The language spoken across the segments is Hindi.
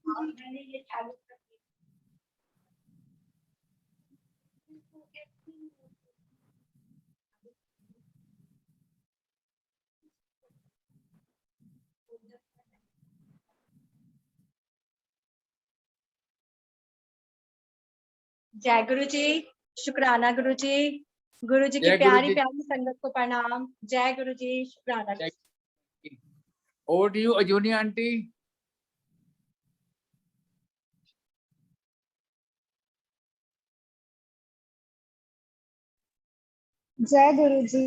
और मैंने ये चालू कर दिया। जय गुरु जी, शुक्राना गुरु जी। गुरु जी की प्यारी प्यारी संगत को प्रणाम। जय गुरु जी, शुक्राना। Over to you, Ajuni aunty. जय गुरु जी।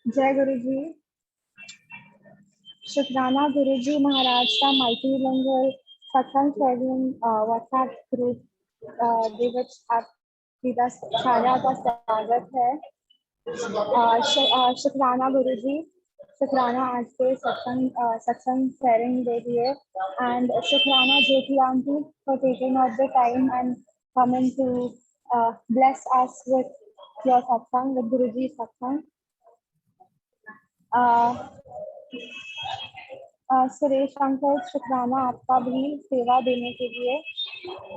जय गुरु जी। शुक्राना गुरु जी महाराज का मल्टी लैंग्वेज सत्संग सेवन व्हाट्सएप ग्रुप ਦੇ ਵਿੱਚ ਆਪ ਜੀ ਦਾ ਸਾਰਿਆਂ ਦਾ स्वागत है। शुक्राना गुरु जी, शुक्राना आज के सत्संग शेयरिंग के लिए, एंड शुक्राना Jyoti aunty for taking out the time and coming to bless us with your satsang, with Guruji satsang. Suresh uncle, शुक्राना आपका भी सेवा देने के लिए।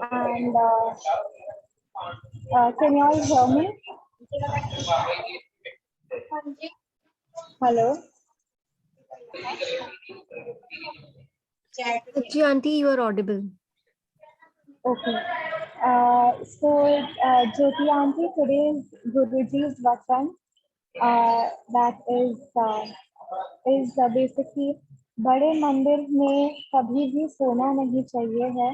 And can you all hear me? Hello ji aunty, you are audible. Okay. So, Jyoti aunty, today's Guruji's vachan that is basically बड़े मंदिर में कभी भी सोना नहीं चाहिए है,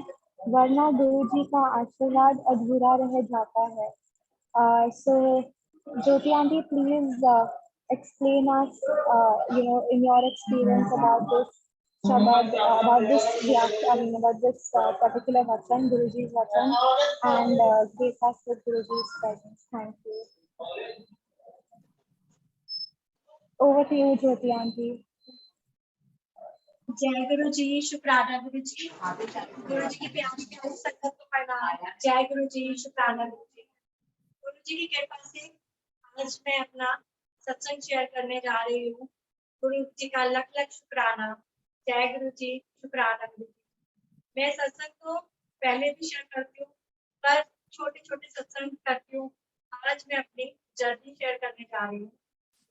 वरना गुरुजी का आशीर्वाद अधूरा रह जाता है। So, Jyoti aunty, please explain us, in your experience about this Shabad, about this particular vachan, Guruji's vachan, and grace us with Guruji's presence. Thank you. Over to you, Jyoti aunty. जय गुरु जी, शुक्राना गुरु जी। गुरु जी की प्यारी प्यारी संगत को प्रणाम। जय गुरु जी, शुक्राना गुरु जी। गुरु जी की कृपा से आज मैं अपना सत्संग शेयर करने जा रही हूँ। गुरु जी का लख लख शुक्राना। जय गुरु जी, शुक्राना गुरु जी। मैं सत्संग को पहले भी शेयर करती हूँ, पर छोटे छोटे सत्संग करती हूँ। आज मैं अपनी जर्नी शेयर करने जा रही हूँ।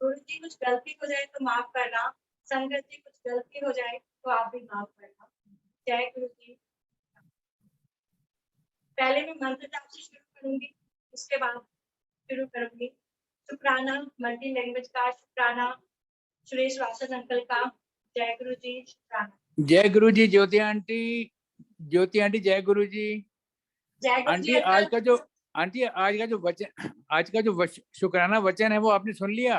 गुरु जी कुछ गलती हो जाए तो माफ करना, संगत जी कुछ गलती हो जाए तो आप भी माफ करना। जय गुरु जी। पहले मैं मंत्र जाप से शुरू करूंगी, उसके बाद शुरू करूंगी। शुक्राना मल्टी लैंग्वेज का, शुक्राना सुरेश वासन अंकल का। जय गुरु जी, शुक्राना। जय गुरु जी ज्योति आंटी। ज्योति आंटी जय गुरु जी। जय गुरु जी। आंटी आज का जो शुक्राना वचन है वो आपने सुन लिया?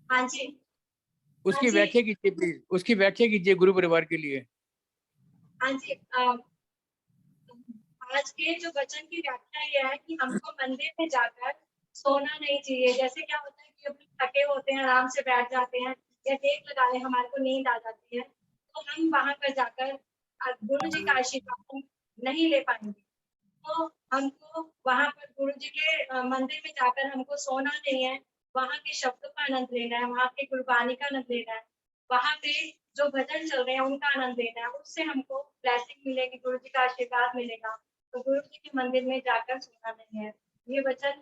हाँ जी। उसकी व्याख्या कीजिए प्लीज, उसकी व्याख्या कीजिए गुरु परिवार के लिए। हाँ जी। आज के जो वचन की व्याख्या ये है कि हमको मंदिर में जाकर सोना नहीं चाहिए। जैसे क्या होता है कि हम थके होते हैं, आराम से बैठ जाते हैं या टेक लगा ले, हमारे को नींद आ जाती है, तो हम वहां पर जाकर गुरु जी का आशीर्वाद नहीं ले पाएंगे। तो हमको वहां पर गुरु जी के मंदिर में जाकर हमको सोना नहीं है, वहां के शब्दों का आनंद लेना है, वहां के गुरबानी का आनंद लेना है, वहां पे जो भजन चल रहे हैं उनका आनंद लेना है। उससे हमको ब्लेसिंग मिलेगी, गुरु जी का आशीर्वाद मिलेगा। तो गुरु जी के मंदिर में जाकर सोना नहीं है। ये वचन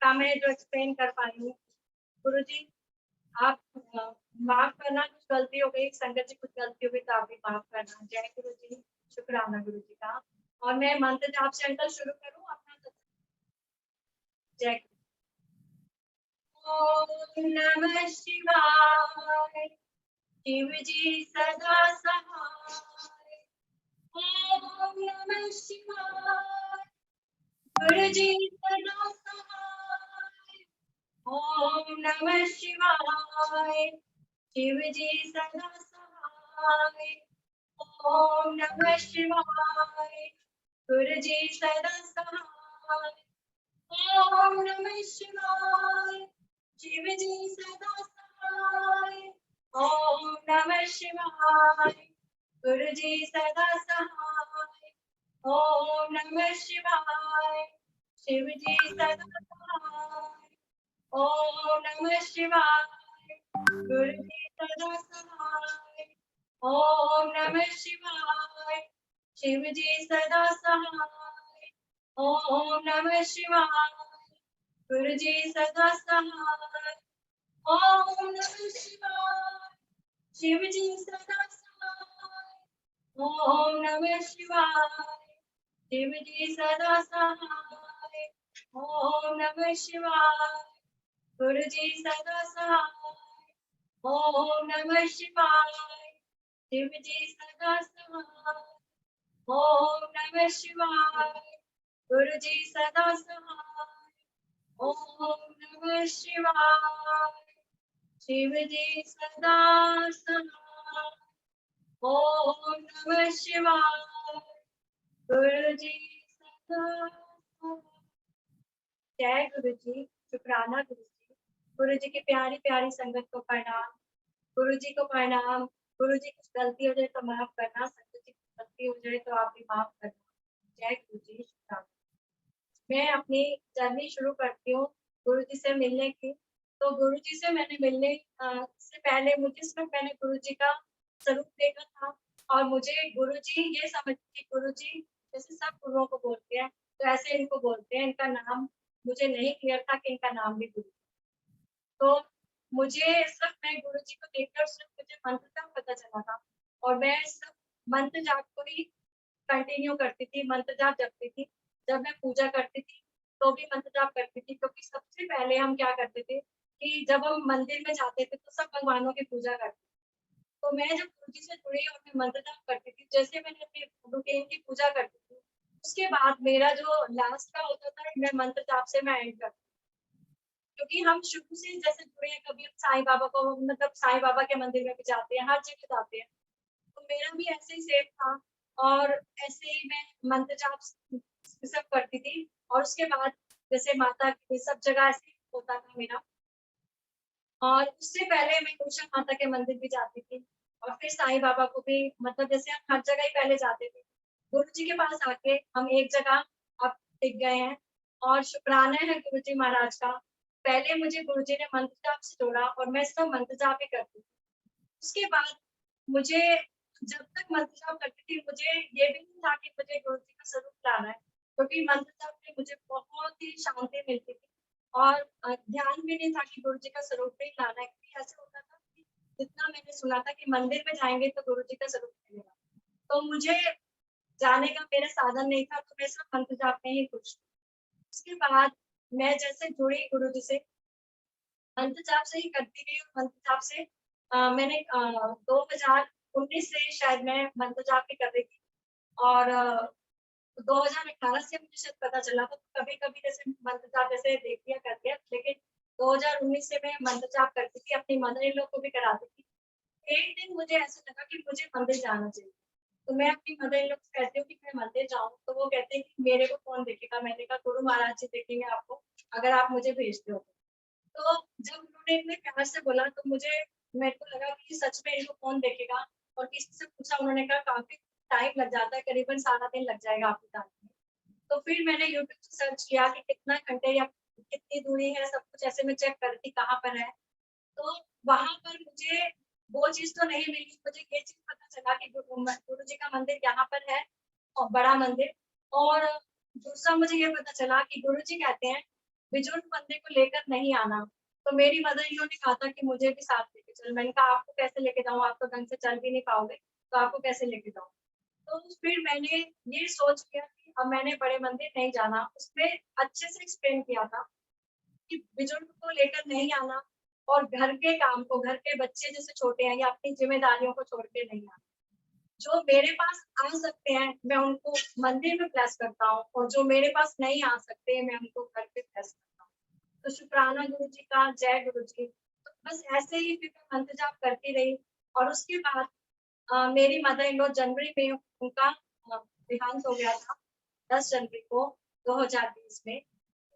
का मैं जो एक्सप्लेन कर पाई हूँ। गुरु जी आप माफ करना, कुछ गलती हो गई, संगत जी कुछ गलती हो गई तो आप भी माफ करना। जय गुरु जी, शुक्राना गुरु जी का। और मैं मंत्र जाप से अंकल शुरू करूँ अपना। जय ओम नमः शिवाय, शिव जी सदा सहाय। ओम नमः शिवाय, गुरु जी सदा सहाय। ओम नमः शिवाय, शिव जी सदा सहाय। ओम नमः शिवाय, गुरु जी सदा सहाय। ओम नमः शिवाय, शिव जी सदा सहाय। ओम नमः शिवाय, गुरु जी सदा सहाय। ओम नमः शिवाय, शिव जी सदा सहाय। ओम नमः शिवाय गुरु जी सदा सहाय। ओम नमः शिवाय शिव जी सदा सहाय। ओम नमः शिवाय गुरु जी सदा सहाय। ओम नमः शिवाय शिव जी सदा सहाय। ओम नमः शिवाय शिव जी सदा सहाय। ओम नमः शिवाय गुरु जी सदा सहाय। ओम नमः शिवाय शिव जी सदा सहाय। ओम नमः शिवाय गुरु जी सदा सहाय। ओम नमः शिवाय शिव जी सदा सहाय। ओम नमः शिवाय गुरु जी सदा सहाय। जय गुरु जी। शुक्राना गुरु जी। गुरु जी की प्यारी प्यारी संगत को प्रणाम। गुरु जी को प्रणाम। गुरु जी कुछ गलती हो जाए तो माफ करना, संगत जी कुछ गलती हो जाए तो आप भी माफ करना। जय गुरु जी। शुक्राना। मैं अपनी जर्नी शुरू करती हूँ गुरु जी से मिलने की। तो गुरु जी से मैंने मिलने से पहले मुझे सिर्फ मैंने गुरु जी का स्वरूप देखा था और मुझे गुरु जी ये समझ कि गुरु जी जैसे सब गुरुओं को बोलते हैं तो ऐसे इनको बोलते हैं। इनका नाम मुझे नहीं क्लियर था कि इनका नाम भी गुरु। तो मुझे सिर्फ मैं गुरु जी को देखकर सिर्फ मुझे मंत्र का पता चला था और मैं सिर्फ मंत्र जाप को ही कंटिन्यू करती थी, मंत्र जाप जपती थी। जब मैं पूजा करती थी तो भी मंत्र जाप करती थी, क्योंकि सबसे पहले हम क्या करते थे कि जब हम मंदिर में जाते थे तो सब भगवानों की पूजा करते थे। तो मैं जब गुरु जी से जुड़ी और मैं मंत्र जाप करती थी, जैसे मैंने अपने रूटीन की पूजा करती थी, उसके बाद मेरा जो लास्ट का होता था मैं मंत्र जाप से मैं एंड करती, क्योंकि हम शुरू से जैसे जुड़े हैं। कभी हम साईं बाबा को मतलब साईं बाबा के मंदिर में भी जाते हैं, हर जगह जाते हैं। तो मेरा भी ऐसे ही सेम था और ऐसे ही मैं मंत्र जाप सब करती थी। और उसके बाद जैसे माता की सब जगह ऐसे ही होता था मेरा। और उससे पहले मैं उषा माता के मंदिर भी जाती थी और फिर साईं बाबा को भी, मतलब जैसे हम हर जगह ही पहले जाते थे। गुरु जी के पास आके हम एक जगह अब टिक गए हैं और शुक्राना है गुरु जी महाराज का। पहले मुझे गुरु जी ने मंत्र जाप से जोड़ा और मैं सब मंत्र जाप ही करती थी। उसके बाद मुझे जब तक मंत्र जाप करती थी मुझे ये भी नहीं था कि मुझे गुरु जी का स्वरूप लाना है, क्योंकि मंत्र जाप में मुझे बहुत ही शांति मिलती थी और ध्यान भी नहीं था कि गुरु जी का स्वरूप भी लाना है, क्योंकि ऐसे होता था कि जितना मैंने सुना था कि मंदिर में जाएंगे तो गुरु जी का स्वरूप मिलेगा। तो मुझे जाने का मेरा साधन नहीं था, तो मैं सब मंत्र जाप में ही खुश थी। उसके बाद मैं जैसे जुड़ी गुरु जी से, मंत्र जाप से ही करती गई और मंत्र जाप से मैंने 2019 से शायद मैं मंत्र जाप ही कर रही थी और 2018 से मुझे शायद पता चला था। तो कभी-कभी जैसे मंत्र जाप जैसे देख लिया कर दिया, लेकिन 2019 से मैं मंत्र जाप करती थी, अपनी मदर इन लॉ को भी कराती थी। एक दिन मुझे ऐसा लगा कि मुझे मंदिर जाना चाहिए। तो मैं अपनी मदर इन लॉ से कहती हूँ कि मैं मंदिर जाऊँ, तो वो कहते हैं कि मेरे को कौन देखेगा? मैंने कहा गुरु महाराज जी देखेंगे आपको, अगर आप मुझे भेजते हो तो। तो जब उन्होंने इतने प्यार से बोला तो मेरे को लगा कि सच में इनको कौन देखेगा। और किसी से पूछा, उन्होंने कहा काफ़ी टाइम लग जाता है, करीबन सारा दिन लग जाएगा आपको जाने में। तो फिर मैंने यूट्यूब से सर्च किया कि कितना घंटे या कितनी दूरी है, सब कुछ ऐसे मैं चेक कर रही थी कहाँ पर है। तो वहाँ पर मुझे वो चीज़ तो नहीं मिली, मुझे ये चीज़ पता चला कि गुरु जी का मंदिर यहाँ पर है और बड़ा मंदिर। और दूसरा मुझे ये पता चला कि गुरु जी कहते हैं बुजुर्ग बंदे को लेकर नहीं आना। तो मेरी मदर इन लॉ ने कहा था कि मुझे भी साथ लेके चल। मैंने कहा आपको कैसे लेके जाऊँ, आप तो ढंग से चल भी नहीं पाओगे, तो आपको कैसे लेके जाऊँ? तो फिर मैंने ये सोच लिया कि अब मैंने बड़े मंदिर नहीं जाना। उसमें अच्छे से एक्सप्लेन किया था कि बुजुर्ग को लेकर नहीं आना और घर के काम को, घर के बच्चे जैसे छोटे हैं या अपनी ज़िम्मेदारियों को छोड़ के नहीं आना। जो मेरे पास आ सकते हैं, मैं उनको मंदिर में ब्लेस करता हूँ और जो मेरे पास नहीं आ सकते, मैं उनको घर पे ब्लेस करता हूँ। तो शुक्राना गुरु जी का, जय गुरु जी। तो बस ऐसे ही फिर मैं मंत्र जाप करती रही और उसके बाद मेरी मदर इन लॉ जनवरी में उनका देहांत हो गया था, 10 जनवरी को 2020 में।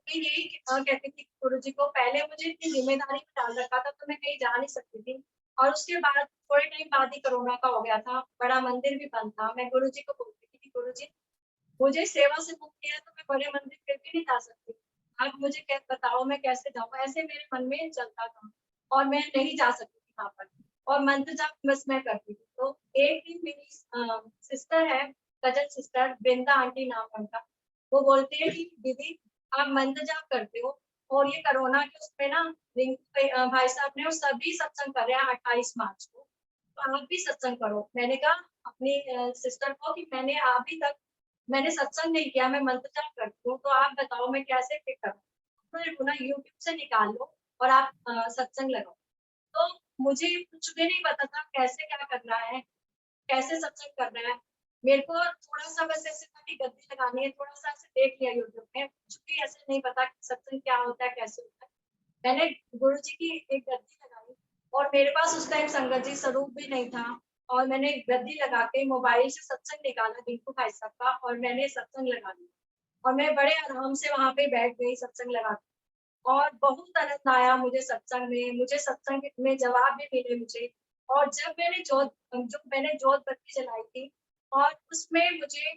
मैं यही कहती थी गुरु जी को, पहले मुझे इतनी ज़िम्मेदारी में डाल रखा था तो मैं कहीं जा नहीं सकती थी। और उसके बाद थोड़े टाइम बाद ही कोरोना का हो गया था, बड़ा मंदिर भी बंद था। मैं गुरु जी को बोलती थी कि गुरु जी, मुझे सेवा से मुक्त किया तो मैं बड़े मंदिर फिर भी नहीं जा सकती। आप मुझे बताओ मैं कैसे जाऊँ, ऐसे मेरे मन में चलता था और मैं नहीं जा सकती थी वहाँ पर, और मंत्र जाप बस मैं करती थी। तो एक दिन मेरी सिस्टर है, कजन सिस्टर वृंदा आंटी नाम है उनका, वो बोलती है कि दीदी आप मंत्र जाप करते हो और ये कोरोना के उसमें ना भाई साहब ने वो सभी सत्संग कर रहे हैं 28 मार्च को, तो आप भी सत्संग करो। मैंने कहा अपनी सिस्टर को कि मैंने अभी तक मैंने सत्संग नहीं किया, मैं मंत्र जाप करती हूँ, तो आप बताओ मैं कैसे करूँ। उन्होंने बोला यूट्यूब से निकाल लो और आप सत्संग लगाओ। तो मुझे कुछ भी नहीं पता था कैसे क्या करना है, कैसे सत्संग करना है। मेरे को थोड़ा-सा बस ऐसे था कि गद्दी लगानी है, थोड़ा-सा ऐसे देख लिया यूट्यूब में, कुछ भी ऐसे नहीं पता कि सत्संग क्या होता है, कैसे होता है। मैंने गुरुजी की एक गद्दी लगाई और मेरे पास उस टाइम संगत जी स्वरूप भी नहीं था, और मैंने गद्दी लगा के मोबाइल से सत्संग निकाला रिंकू भाई साहब का, और मैंने सत्संग लगा लिया और मैं बड़े आराम से वहाँ पे बैठ गई सत्संग लगा के। और बहुत आनंद आया मुझे सत्संग में, मुझे सत्संग में जवाब भी मिले मुझे। और जब मैंने जोत बत्ती जलाई थी और उसमें मुझे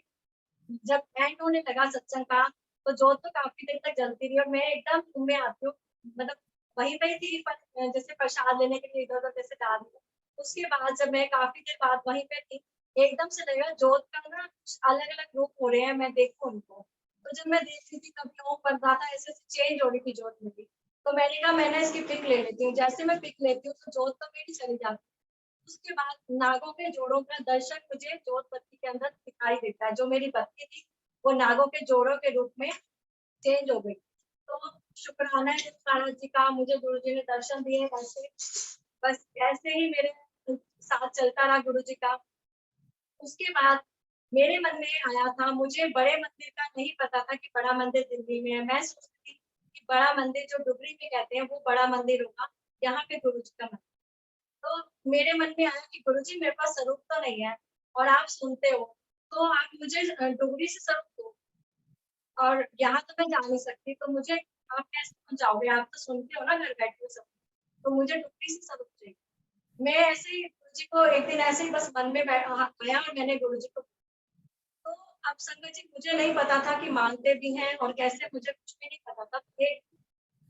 जब एंड होने लगा सत्संग का, तो जोत तो काफ़ी देर तक जलती रही और मैं एकदम घूम में आती हूँ, मतलब वहीं पे ही थी, पर जैसे प्रसाद लेने के लिए इधर-उधर जैसे जा रही हूँ। उसके बाद जब मैं काफ़ी देर बाद वहीं पे थी, एकदम से लगा जोत का ना अलग-अलग रूप हो रहे हैं, मैं देखूँ उनको। तो जब मैं देख रही थी कभी वो बन रहा था, ऐसे-ऐसे चेंज हो रही थी जोत मेरी। तो मैंने कहा मैंने इसकी पिक ले लेती हूँ, जैसे मैं पिक लेती हूँ तो जोत तो मेरी चली जाती है। उसके बाद नागों के जोड़ों का दर्शन मुझे जोत बत्ती के अंदर दिखाई देता है। जो मेरी बत्ती थी, वो नागों के जोड़ों के रूप में चेंज हो गई। तो शुक्राना है महाराज जी का, मुझे गुरुजी ने दर्शन दिए वैसे। बस ऐसे ही मेरे साथ चलता रहा गुरुजी का। उसके बाद मेरे मन में आया था, मुझे बड़े मंदिर का नहीं पता था कि बड़ा मंदिर दिल्ली में है। मैं सोचती थी कि बड़ा मंदिर जो डुगरी में कहते हैं वो बड़ा मंदिर होगा, यहाँ पे गुरुजी का मंदिर। तो मेरे मन में आया कि गुरुजी मेरे पास स्वरूप तो नहीं है और आप सुनते हो, तो आप मुझे डुगरी से स्वरूप दो, और यहाँ तो मैं जा नहीं सकती, तो मुझे आप कैसे समझाओगे? आप तो सुनते हो ना घर बैठे सब, तो मुझे डुगरी से स्वरूप चाहिए। मैं ऐसे ही गुरुजी को एक दिन ऐसे ही बस मन में आया और मैंने गुरुजी को, तो अब संगत जी मुझे नहीं पता था कि मानते भी हैं और कैसे, मुझे कुछ भी नहीं पता था। फिर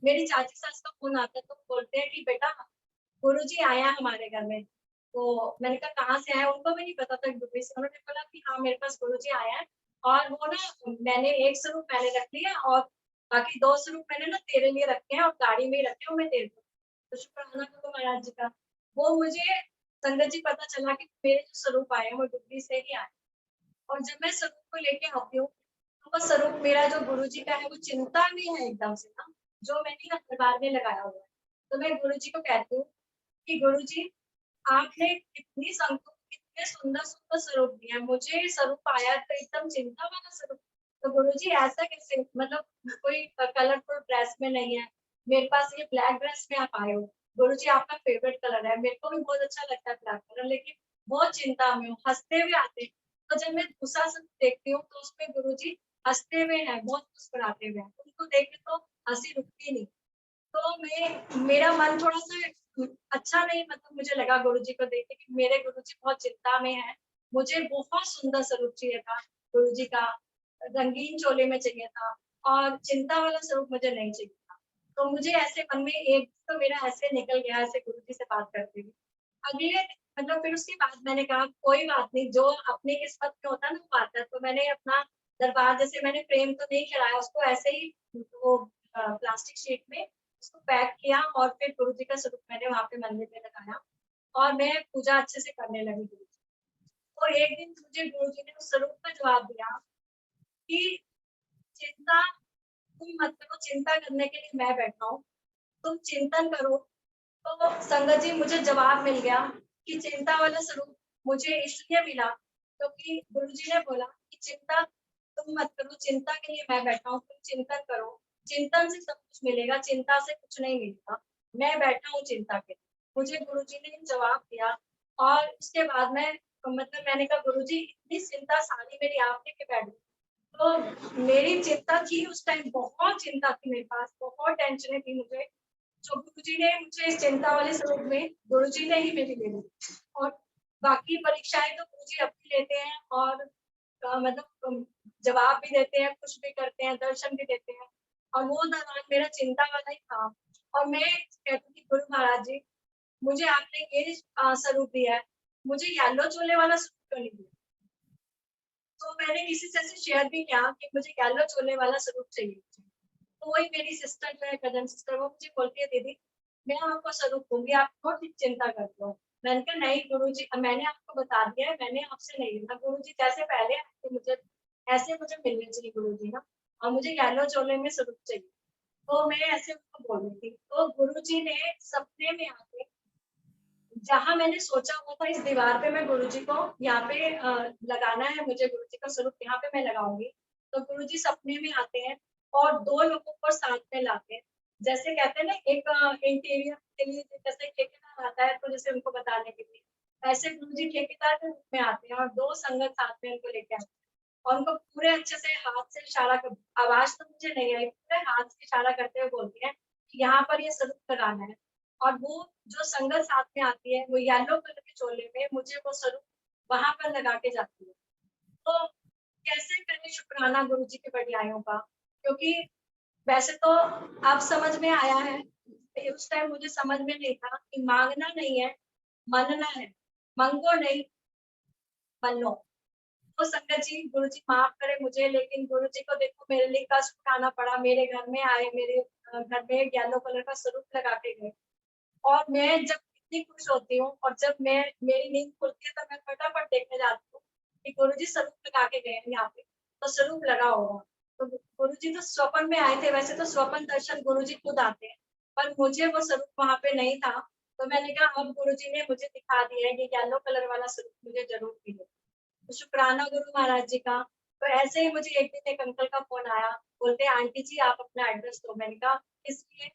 मेरी चाची सास का फ़ोन आता है तो बोलते हैं कि बेटा गुरुजी आए हैं हमारे घर में। तो मैंने कहा कहाँ से आए हैं? उनको भी नहीं पता था डुबरी से। उन्होंने बोला कि हाँ, मेरे पास गुरुजी आए हैं और वो ना मैंने 1 स्वरूप मैंने रख लिया और बाकी 2 स्वरूप मैंने ना तेरे लिए रखे हैं और गाड़ी में ही रखे हैं, वो मैं तेरे को, तो शुक्राना करो महाराज जी का। वो मुझे संगत जी पता चला कि मेरे जो स्वरूप आए हैं वो डुगरी से ही आए हैं। और जब मैं स्वरूप को लेके आती हूँ, तो वो स्वरूप मेरा जो गुरुजी का है वो चिंता में है एकदम से ना, जो मैंने ना दरबार में लगाया हुआ है। तो मैं गुरुजी को कहती हूँ कि गुरुजी आपने कितने सुंदर-सुंदर स्वरूप दिए हैं। मुझे स्वरूप आया तो एकदम चिंता वाला स्वरूप। तो गुरुजी ऐसा कैसे, मतलब कोई कलरफुल ड्रेस में नहीं है। मेरे पास ये ब्लैक ड्रेस में आप आए हो। गुरुजी आपका फेवरेट कलर है। मेरे को भी बहुत अच्छा लगता है ब्लैक कलर, लेकिन बहुत चिंता में हूँ। हँसते हुए आते हैं। तो जब मैं दूसरा स्वरूप देखती हूँ तो उसमें गुरुजी हँसते हुए हैं, बहुत मुस्कुराते हुए हैं। उनको देख के तो हँसी रुकती नहीं। तो मेरा मन थोड़ा-सा अच्छा नहीं, मतलब मुझे लगा गुरुजी को देख के कि मेरे गुरुजी बहुत चिंता में हैं। मुझे बहुत सुंदर स्वरूप चाहिए था गुरुजी का, रंगीन चोले में चाहिए था और चिंता वाला स्वरूप मुझे नहीं चाहिए था। तो मुझे ऐसे मन में एक तो मेरा ऐसे निकल गया ऐसे गुरुजी से बात करते हुए। अगले मतलब फिर उसके बाद मैंने कहा कोई बात नहीं, जो अपनी किस्मत में होता है ना वो आता है। तो मैंने अपना दरबार, जैसे मैंने फ्रेम तो नहीं चढ़ाया उसको, ऐसे ही वो प्लास्टिक शीट में उसको पैक किया और फिर गुरुजी का स्वरूप मैंने वहाँ पे मंदिर में लगाया और मैं पूजा अच्छे से करने लगी गुरुजी। तो एक दिन मुझे गुरुजी ने उस स्वरूप का जवाब दिया कि चिंता तुम मत करो, चिंता करने के लिए मैं बैठा हूँ, तुम चिंतन करो। तो संगत जी मुझे जवाब मिल गया कि चिंता वाला स्वरूप मुझे इसलिए मिला क्योंकि गुरुजी ने बोला कि चिंता तुम मत करो, चिंता के लिए मैं बैठा हूँ, तुम चिंतन करो। चिंतन से सब कुछ मिलेगा, चिंता से कुछ नहीं मिलेगा। मैं बैठा हूँ चिंता के लिए। मुझे गुरुजी ने जवाब दिया और उसके बाद मैं, मतलब मैंने कहा गुरुजी इतनी चिंता सारी मेरी आप लेके बैठ गई। तो मेरी चिंता थी उस टाइम, बहुत चिंता थी मेरे पास, बहुत टेंशनें थी मुझे। जो गुरुजी ने मुझे इस चिंता वाले स्वरूप में गुरुजी ने ही मेरी ले ली। और बाकी परीक्षाएँ तो गुरुजी अपनी लेते हैं और मतलब जवाब भी देते हैं, खुश भी करते हैं, दर्शन भी देते हैं। और वो दौरान मेरा चिंता वाला ही था। और मैं कहती थी गुरु महाराज जी, मुझे आपने ये स्वरूप दिया है, मुझे येलो चोले वाला स्वरूप क्यों नहीं दिया? तो मैंने किसी से ऐसे शेयर भी किया कि मुझे येलो चोले वाला स्वरूप चाहिए। तो वही मेरी सिस्टर जो है, कजन सिस्टर, वो मुझे बोलती है दीदी मैं आपको स्वरूप दूंगी, आप थोड़ी चिंता करते हो। मैंने कहा नहीं गुरुजी, मैंने आपको बता दिया है, मैंने आपसे नहीं लिया। गुरुजी जैसे पहले आए थे मुझे ऐसे मुझे मिलने चाहिए गुरुजी ना, और मुझे येलो चोले में स्वरूप चाहिए। तो मैं ऐसे उनको बोल रही थी, तो गुरुजी ने सपने में आके, जहाँ मैंने सोचा हुआ था इस दीवार पे मैं गुरुजी को यहाँ पे लगाना है, मुझे गुरुजी का स्वरूप यहाँ पे मैं लगाऊंगी, तो गुरुजी सपने में आते हैं और दो लोगों को साथ में लाते हैं। जैसे कहते हैं ना एक इंटीरियर के लिए जैसे ठेकेदार आता है तो जैसे उनको बताने के लिए, ऐसे गुरुजी ठेकेदार के रूप में आते हैं और दो संगत साथ में उनको लेके आते हैं और उनको पूरे अच्छे से हाथ से इशारा कर, आवाज तो मुझे नहीं आई, पूरे हाथ से इशारा करते हुए बोलती है कि यहाँ पर ये स्वरूप लगाना है। और वो जो संगत साथ में आती है वो येलो कलर के चोले में मुझे वो स्वरूप वहां पर लगा के जाती है। तो कैसे करें शुक्राना गुरु जी के बड़ियाइयों का, क्योंकि वैसे तो अब समझ में आया है, उस टाइम मुझे समझ में नहीं था कि मांगना नहीं है, मनना है, मंगो नहीं मनो। तो संगत जी गुरु जी माफ करे मुझे, लेकिन गुरु जी को देखो मेरे लिए कष्ट उठाना पड़ा, मेरे घर में आए, मेरे घर में येलो कलर का स्वरूप लगा के गए। और मैं जब इतनी खुश होती हूँ और जब मैं मेरी नींद खुलती है तो मैं फटाफट देखने जाती हूँ कि गुरुजी स्वरूप लगा के गए हैं यहाँ पे, तो स्वरूप लगा होगा। तो गुरुजी तो स्वप्न में आए थे, वैसे तो स्वप्न दर्शन गुरुजी खुद आते हैं, पर मुझे वो स्वरूप वहां पे नहीं था। तो मैंने कहा अब गुरुजी ने मुझे दिखा दिया है, ये येलो कलर वाला स्वरूप मुझे जरूर मिले। तो शुक्राना गुरु महाराज जी का। तो ऐसे ही मुझे एक दिन एक अंकल का फोन आया, बोलते आंटी जी आप अपना एड्रेस दो। मैंने कहा इसलिए?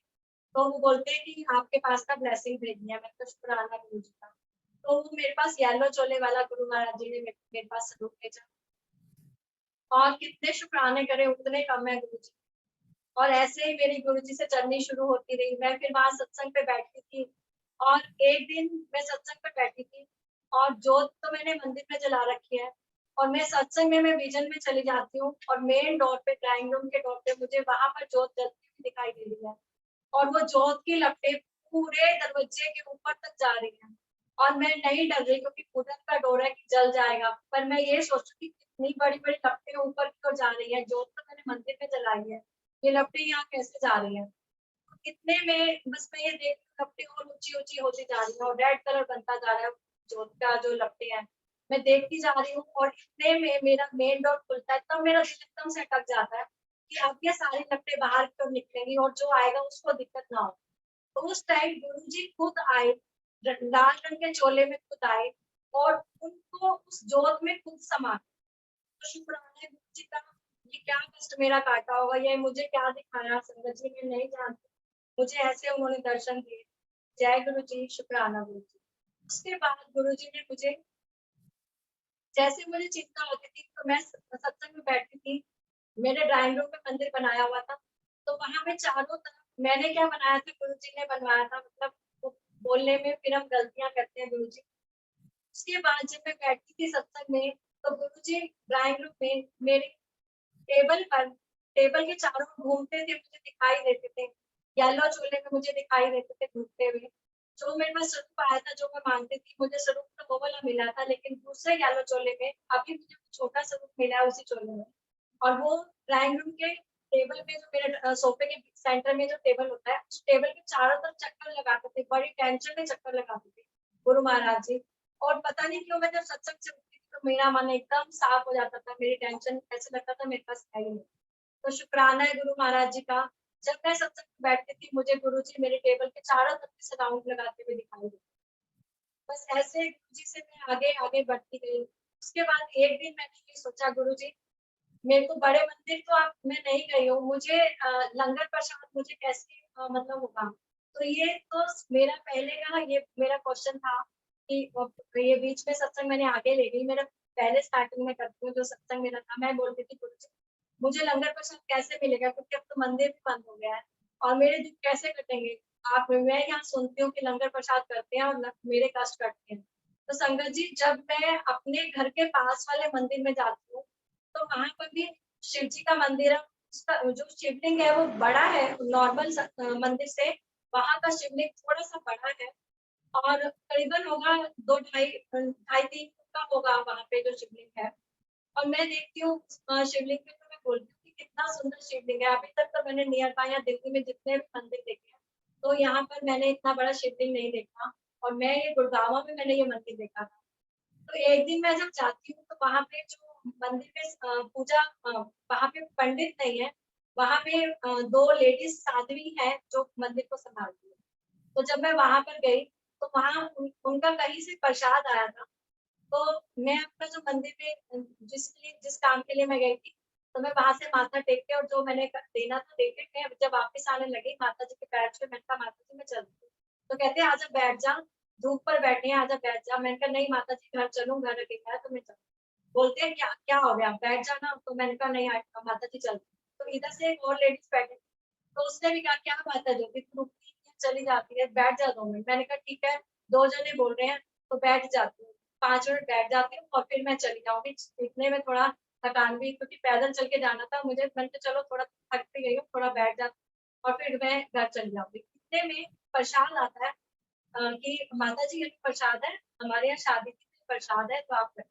तो वो बोलते हैं कि आपके पास का ब्लेसिंग भेजनी है। मैंने कहा शुक्राना गुरु जी का। तो वो मेरे पास येलो चोले वाला गुरु महाराज जी ने मेरे पास स्वरूप भेजा। और कितने शुक्राने करे उतने कम है गुरु जी। और ऐसे ही मेरी गुरु जी से जर्नी शुरू होती रही। मैं फिर वहां सत्संग पे बैठती थी और एक दिन मैं सत्संग पे बैठी थी और जोत तो मैंने मंदिर में जला रखी है और मैं सत्संग में मैं विजन में चली जाती हूँ और मेन डोर पे ड्राइंग रूम के डोर पे मुझे वहां पर जोत जलती हुई दिखाई दे रही है और वो जोत की लपटें पूरे दरवाजे के ऊपर तक जा रही हैं। और मैं नहीं डर रही क्योंकि कुदरत का डोर है कि जल जाएगा, पर मैं ये सोच रही कितनी बड़ी बड़ी लपटें ऊपर की ओर जा रही है, जोत तो मैंने मंदिर में जलाई है, ये लपटें यहाँ कैसे जा रही है। इतने में बस मैं ये देख लपटें और ऊंची ऊंची होती जा रही है और रेड कलर बनता जा रहा है जोत का जो लपटें हैं। मैं देखती जा रही हूँ और इतने में मेरा मेन डोर खुलता है, तब मेरा दिल एकदम से अटक जाता है कि अब ये सारी लपटें बाहर की ओर निकलेंगी और जो आएगा उसको दिक्कत ना हो। तो उस टाइम गुरुजी खुद आए, लाल रंग के चोले में खुद आए और उनको उस जोत में खुद समा। तो शुक्राना है गुरुजी का, ये क्या कष्ट मेरा काटा होगा, ये मुझे क्या दिखाया संगत जी, मैं नहीं जानती, मुझे ऐसे उन्होंने दर्शन दिए। जय गुरु जी, शुक्राना गुरु जी। उसके बाद गुरु जी ने मुझे, जैसे मुझे चिंता होती थी तो मैं सत्संग में बैठती थी, मेरे ड्राइंग रूम में मंदिर बनाया हुआ था, तो वहां पे चारों तरफ मैंने क्या बनाया था गुरु जी ने बनवाया था, मतलब वो बोलने में फिर हम गलतियां करते हैं गुरु जी। उसके बाद जब मैं बैठती थी सत्संग में तो गुरु जी ड्राइंग रूम में मेरे टेबल पर, टेबल के चारों ओर घूमते थे, मुझे दिखाई देते थे, येलो चोले में मुझे दिखाई देते थे घूमते हुए। जो मेरे पास स्वरूप आया था, जो मैं मांगती थी, मुझे स्वरूप तो वो वाला मिला था, लेकिन दूसरे येलो चोले में अभी मुझे छोटा स्वरूप मिला है उसी चोले में। और वो ड्राइंग रूम के टेबल में, जो मेरे सोफे के सेंटर में जो टेबल होता है, उस टेबल के चारों तरफ चक्कर लगाते थे, बड़ी टेंशन में चक्कर लगाते थे गुरु महाराज जी। और पता नहीं क्यों मैं जब सत्संग से उठती थी तो मेरा मन एकदम साफ हो जाता था, मेरी टेंशन ऐसे लगता था मेरे पास है ही नहीं। तो शुक्राना है गुरु महाराज जी का, जब मैं सत्संग में बैठती थी मुझे गुरु जी मेरे टेबल के चारों तरफ से राउंड लगाते हुए दिखाई देते। बस ऐसे गुरु जी से मैं आगे आगे बढ़ती गई। उसके बाद एक दिन मैंने ये सोचा गुरु जी, मेरे को बड़े मंदिर तो आप मैं नहीं गई हूँ, मुझे लंगर प्रसाद मुझे कैसे मतलब होगा। तो ये तो मेरा पहले का ये मेरा क्वेश्चन था कि ये बीच में सत्संग मैंने आगे ले गई, मेरा पहले स्टार्टिंग में करती हूँ जो सत्संग मेरा था, मैं बोलती थी गुरु जी मुझे लंगर प्रसाद कैसे मिलेगा, क्योंकि अब तो मंदिर भी बंद हो गया है और मेरे दुख कैसे कटेंगे। आप, मैं यहाँ सुनती हूँ कि लंगर प्रसाद करते हैं और मेरे कष्ट कटते हैं। तो संगत जी जब मैं अपने घर के पास वाले मंदिर में जाती हूँ तो वहां पर भी शिव जी का मंदिर है, उसका जो शिवलिंग है वो बड़ा है नॉर्मल मंदिर से, वहाँ का शिवलिंग थोड़ा सा बड़ा है और करीबन होगा 2 ढाई 3 फुट का होगा वहाँ पे जो शिवलिंग है। और मैं देखती हूँ शिवलिंग पे, तो मैं बोलती हूँ कि कितना सुंदर शिवलिंग है। अभी तक तो मैंने नियर बाय यहाँ दिल्ली में जितने भी मंदिर देखे हैं, तो यहाँ पर मैंने इतना बड़ा शिवलिंग नहीं देखा। और मैं ये गुड़गांव में मैंने ये मंदिर देखा था। तो एक दिन मैं जब जाती हूँ तो वहाँ पे जो मंदिर में पूजा वहाँ पे पंडित नहीं है, वहाँ पे 2 लेडीज साध्वी हैं जो मंदिर को संभालती है। तो जब मैं वहाँ पर गई तो वहाँ उनका कहीं से प्रसाद आया था। तो मैं अपना जो मंदिर में जिस काम के लिए मैं गई थी, तो मैं वहां से माथा टेक के और जो मैंने देना था दे के मैं जब वापस आने लगी माता जी के पैर छुए, मैंने कहा माता जी मैं चलती हूँ। तो कहते हैं आजा बैठ जा, धूप पर बैठे हैं, आजा बैठ जा। मैंने कहा नहीं माता जी घर चलूँ, घर अकेला है तो मैं चलूँ। बोलते हैं क्या क्या हो गया, बैठ जाना। तो मैंने कहा नहीं माता जी चलती हूँ। तो इधर से एक और लेडीज बैठी, तो उसने भी कहा क्या बात है ज्योति तू रुकती नहीं है, चली जाती है, बैठ जा 2 मिनट। मैंने कहा ठीक है 2 जने बोल रहे हैं तो बैठ जाती हूँ, 5 मिनट बैठ जाती हूँ और फिर मैं चली जाऊंगी। इतने में थोड़ा थकान भी, क्योंकि पैदल चल के जाना था मुझे, मैंने कहा चलो थोड़ा थक भी गई हूँ, थोड़ा बैठ जाती हूँ और फिर मैं घर चली जाऊंगी। इतने में प्रसाद आता है कि माता जी का प्रसाद है, हमारे यहाँ शादी के लिए प्रसाद है तो आप करें।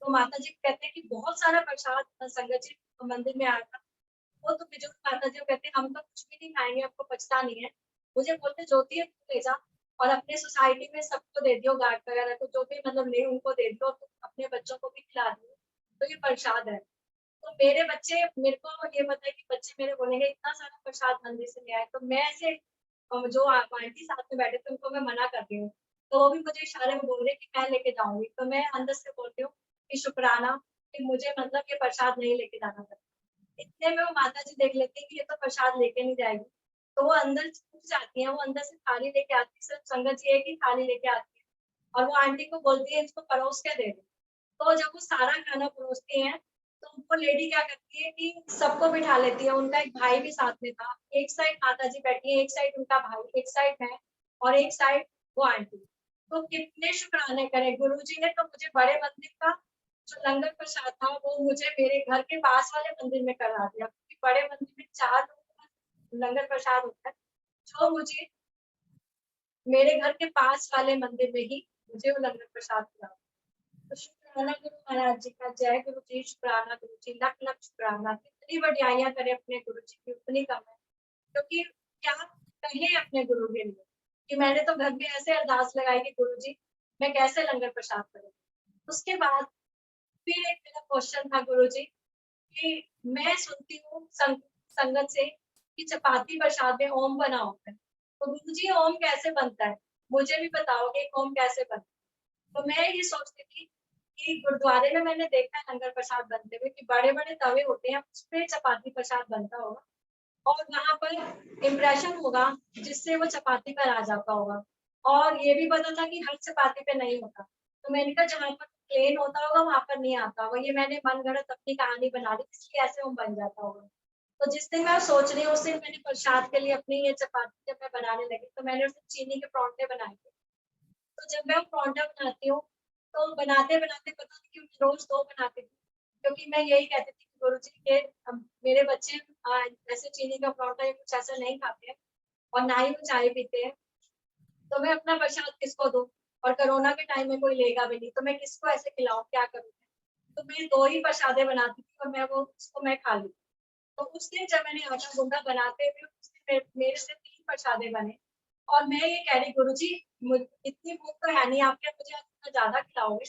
तो माता जी कहते हैं कि बहुत सारा प्रसाद संगत जी मंदिर में आया था। वो तो बुजुर्ग माता जी कहते हैं हम तो कुछ भी नहीं खाएंगे, आपको पछता नहीं है। मुझे बोलते ज्योति है तू ले जा और अपने सोसाइटी में सबको दे दियो, गार्ड वगैरह को जो भी मतलब नहीं उनको दे दियो, तो अपने बच्चों को भी खिला दियो, तो ये प्रसाद है। तो मेरे बच्चे, मेरे को ये पता है कि बच्चे मेरे बोलेंगे इतना सारा प्रसाद मंदिर से ले आए, तो मैं ऐसे जो आंटी साथ में बैठे थे उनको मैं मना कर रही हूँ, तो वो भी मुझे इशारे में बोल रहे कि मैं लेके जाऊंगी। तो मैं अंदर से बोलती हूँ कि शुक्राना कि मुझे मतलब ये प्रसाद नहीं लेके जाना पड़ता। इतने में वो माता जी देख लेती है कि ये तो प्रसाद लेके नहीं जाएगी, तो वो अंदर छुप जाती है, वो अंदर से थाली लेके आती है, सिर्फ संगत जी एक ही थाली लेके आती है और वो आंटी को बोलती है इसको परोस के दे दो। तो जब वो सारा खाना परोसती हैं, तो वो लेडी क्या करती है कि सबको बिठा लेती है, उनका एक भाई भी साथ में था। एक साइड माता जी बैठी है, एक साइड उनका भाई, एक साइड मैं और एक साइड वो आंटी। तो कितने शुक्राने करे गुरुजी ने, तो मुझे बड़े मंदिर का जो लंगर प्रसाद था वो मुझे मेरे घर के पास वाले मंदिर में करा दिया, क्योंकि बड़े मंदिर में 4 लोगों का लंगर प्रसाद होता है, जो मुझे मेरे घर के पास वाले मंदिर में ही मुझे वो लंगर प्रसाद मिला। तो शुक्राना गुरु महाराज जी का, जय गुरु जी, शुक्राना गुरु जी, लख लख शुक्राना। कितनी बढ़ाइयां करे अपने गुरु जी की उतनी कम है, क्योंकि क्या कहे अपने गुरु के लिए कि मैंने तो घर में ऐसे अरदास लगाई कि गुरु जी मैं कैसे लंगर प्रसाद करूँ। उसके बाद फिर एक मेरा क्वेश्चन था गुरु जी कि मैं सुनती हूँ संगत से कि चपाती प्रसाद में ओम बना होता है, तो गुरु जी ओम कैसे बनता है, मुझे भी बताओगे ओम कैसे बनता है। तो मैं ये सोचती थी कि गुरुद्वारे में मैंने देखा है लंगर प्रसाद बनते हुए कि बड़े बड़े तवे होते हैं उस पे चपाती प्रसाद बनता होगा और वहां पर इम्प्रेशन होगा जिससे वो चपाती पर आ जाता होगा। और ये भी पता था कि हर चपाती पे नहीं होता, तो मैंने कहा जहाँ पर प्लेन होता होगा वहां पर नहीं आता होगा। ये मैंने मन गढ़ंत अपनी कहानी बना ली, इसलिए ऐसे वो बन जाता होगा। तो जिस दिन मैं सोच रही हूँ उस दिन मैंने प्रसाद के लिए अपनी ये चपाती जब मैं बनाने लगी तो मैंने उससे चीनी के परांठे बनाए थे। तो जब मैं वो परांठा बनाती हूँ तो बनाते बनाते पता नहीं क्यों रोज 2 बनाती थी, क्योंकि मैं यही कहती थी कि गुरु जी के मेरे बच्चे ऐसे चीनी का परांठा या कुछ ऐसा नहीं खाते हैं और ना ही वो चाय पीते हैं, तो मैं अपना प्रसाद किसको दूं। और कोरोना के टाइम में कोई लेगा भी नहीं, तो मैं किसको ऐसे खिलाऊं, क्या करूं। तो मैं 2 ही प्रसादे बनाती थी और मैं वो उसको मैं खा ली। तो उस दिन जब मैंने आटा गूंदा बनाते हुए उस दिन मेरे से 3 प्रसादे बने और मैं ये कह रही गुरु जी इतनी भूख तो है नहीं, आप क्या मुझे इतना ज्यादा खिलाओगे।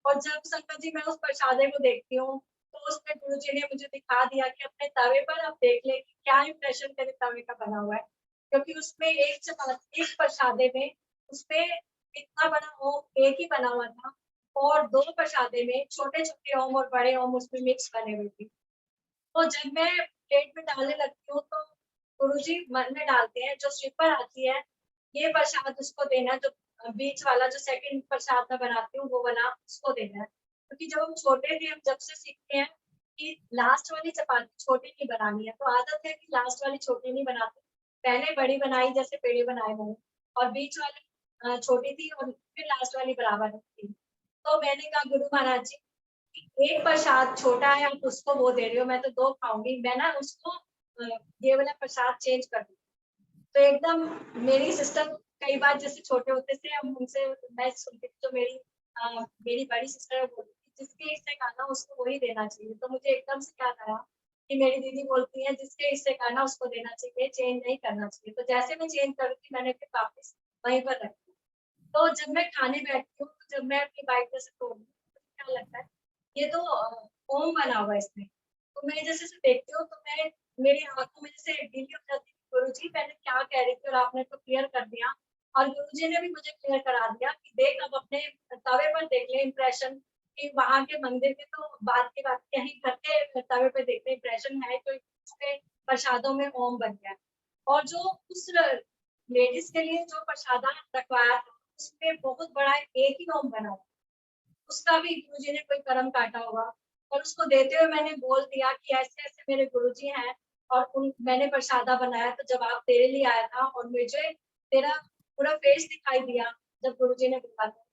और जब संगत जी मैं उस प्रसादे को देखती हूँ तो उसमें गुरु जी ने मुझे दिखा दिया कि अपने तवे पर आप देख ले कि क्या इम्प्रेशन तेरे तवे का बना हुआ है, क्योंकि उसमें एक चपाती एक प्रसादे में उसमें इतना बड़ा ओम एक ही बना हुआ था और 2 प्रसादे में छोटे छोटे ओम और बड़े ओम उसमें मिक्स बने हुए थे। तो जब मैं प्लेट में डालने लगती हूँ तो गुरुजी मन में डालते हैं जो स्वीपर आती है ये प्रसाद उसको देना, जो बीच वाला जो सेकंड प्रसाद मैं बनाती हूँ वो बना उसको देना है। क्योंकि जब हम छोटे थे हम जब से सीखते हैं कि लास्ट वाली चपाती छोटी नहीं बनानी है, तो आदत है कि लास्ट वाली छोटी नहीं बनाते, पहले बड़ी बनाई जैसे पेड़े बनाए मैंने और बीच वाली छोटी थी और फिर लास्ट वाली बराबर थी। तो मैंने कहा गुरु महाराज जी एक प्रसाद छोटा है, आप उसको वो दे रहे हो, मैं तो 2 खाऊंगी, मैं ना उसको ये वाला प्रसाद चेंज कर दूँ। तो एकदम मेरी सिस्टर कई बार जैसे छोटे होते थे, हम उनसे मैं सुनती थी, तो मेरी बड़ी सिस्टर बोलती थी जिसके हिस्से का ना उसको वही देना चाहिए। तो मुझे एकदम से याद आया कि मेरी दीदी बोलती है जिसके हिस्से का ना उसको देना चाहिए, चेंज नहीं करना चाहिए। तो जैसे मैं चेंज करूँगी मैंने फिर वापस वहीं पर रखी। तो जब मैं खाने बैठती हूँ, तो जब मैं अपनी बाइट जैसे तोड़ती हूँ, तो क्या लगता है ये तो ओम बना हुआ है इसमें। तो मैं जैसे इसे देखती हूँ, तो मैं मेरी आँखों में जैसे गीली हो जाती है, गुरुजी मैंने क्या कह रही थी और आपने तो क्लियर कर दिया। और गुरुजी ने भी मुझे क्लियर करा दिया कि देख अब अपने तवे पर देख ले इम्प्रेशन, कि वहाँ के मंदिर के तो बात की बात, कहीं घर के तवे पे देख ले इम्प्रेशन है, तो उसपे प्रसादों में ओम बन गया। और जो उस लेडीज के लिए जो प्रसादा रखवाया था, उसपे बहुत बड़ा एक ही ओम बना था। उसका भी गुरुजी ने कोई कर्म काटा होगा। और उसको देते हुए मैंने बोल दिया कि ऐसे-ऐसे मेरे गुरुजी हैं और उन मैंने प्रसादा बनाया, तो जवाब तेरे लिए आया था और मुझे तेरा पूरा फेस दिखाई दिया जब गुरुजी ने बोला था।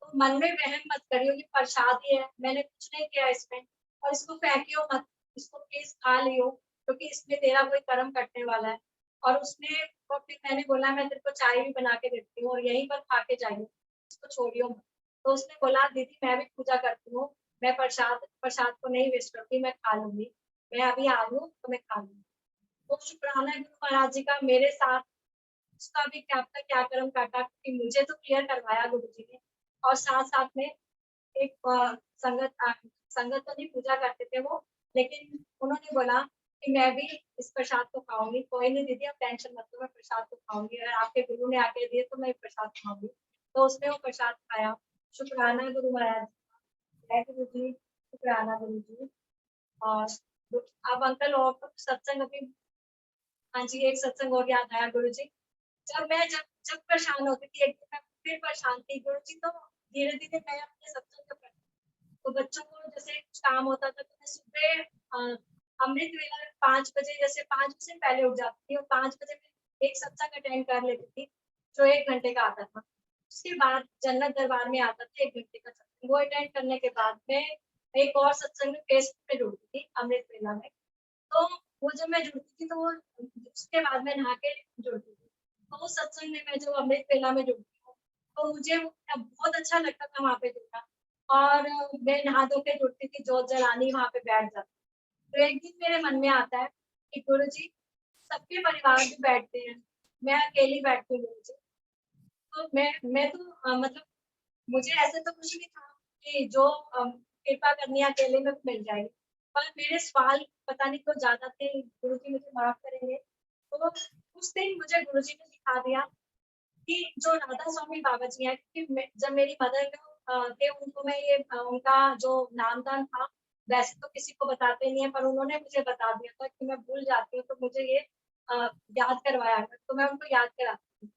तो मन में वहम मत करियो, ये प्रसाद ही है, मैंने कुछ नहीं किया इसमें, और इसको फेंकियो मत, इसको प्लीज़ खा लियो, क्योंकि इसमें तेरा कोई कर्म कटने वाला है। और उसने तो फिर मैंने बोला मैं तेरे को चाय भी बना के देती हूँ और यहीं पर खा के जाइयो, इसको छोड़ियो मत। तो उसने बोला दीदी मैं भी पूजा करती हूँ, मैं प्रसाद प्रसाद को नहीं वेस्ट करती, मैं खा लूँगी। मैं अभी आ रही हूँ तो मैं खा लूँगी। तो शुक्राना है गुरु महाराज जी का मेरे साथ, उसका भी क्या पता क्या कर्म काटा, क्योंकि मुझे तो क्लियर करवाया गुरुजी ने। और साथ-साथ में एक संगत तो नहीं पूजा करते थे वो, लेकिन उन्होंने बोला कि मैं भी इस प्रसाद को खाऊँगी। कोई नहीं दीदी आप टेंशन मत लो, मैं प्रसाद को खाऊँगी, अगर आपके गुरु ने आके दिए तो मैं प्रसाद खाऊँगी। तो उसने वो प्रसाद खाया। शुक्राना गुरु महाराज जय गुरु जी, शुक्राना गुरु जी। और अब अंकल और तो सत्संग अभी, हाँ जी, एक सत्संग और याद आया गुरु जी। जब जब परेशान होती थी, एक दिन मैं फिर परेशान थी गुरु जी, तो धीरे-धीरे मैं अपने सत्संग को करती, तो बच्चों को जैसे कुछ काम होता था, तो मैं सुबह अमृत वेला 5 बजे, जैसे 5 बजे पहले उठ जाती थी और 5 बजे मैं एक सत्संग अटेंड कर लेती थी, जो 1 घंटे का आता था। उसके बाद जन्नत दरबार में आता था 1 घंटे का सत्संग, वो अटेंड करने के बाद मैं एक और सत्संग में फेसबुक पे जुड़ती थी अमृत वेला में। तो वो जब मैं जुड़ती थी, तो वो उसके बाद मैं नहा के जुड़ती थी। तो उस सत्संग में मैं जो अमृत वेला में जुड़ती हूँ, तो मुझे वो बहुत अच्छा लगता था वहाँ पे जुड़ना। और मैं नहा धो के जुड़ती थी, जोत जलानी, वहाँ पे बैठ जाती। तो एक दिन मेरे मन में आता है कि गुरुजी सबके परिवार भी बैठते हैं, मैं अकेली बैठती हूँ गुरुजी। तो मैं तो मतलब मुझे ऐसे तो कुछ नहीं था कि जो कृपा करनी है अकेले में मिल जाएगी। पर मेरे सवाल पता नहीं क्यों ज़्यादा थे, गुरुजी मुझे माफ़ करेंगे। तो उस दिन मुझे गुरुजी ने दिखा दिया कि जो राधा स्वामी बाबा जी हैं, कि जब मेरी मदर थे, उनको मैं ये उनका जो नामदान था, वैसे तो किसी को बताते नहीं है, पर उन्होंने मुझे बता दिया था कि मैं भूल जाती हूँ, तो मुझे ये याद करवाया था, तो मैं उनको याद कराती हूँ।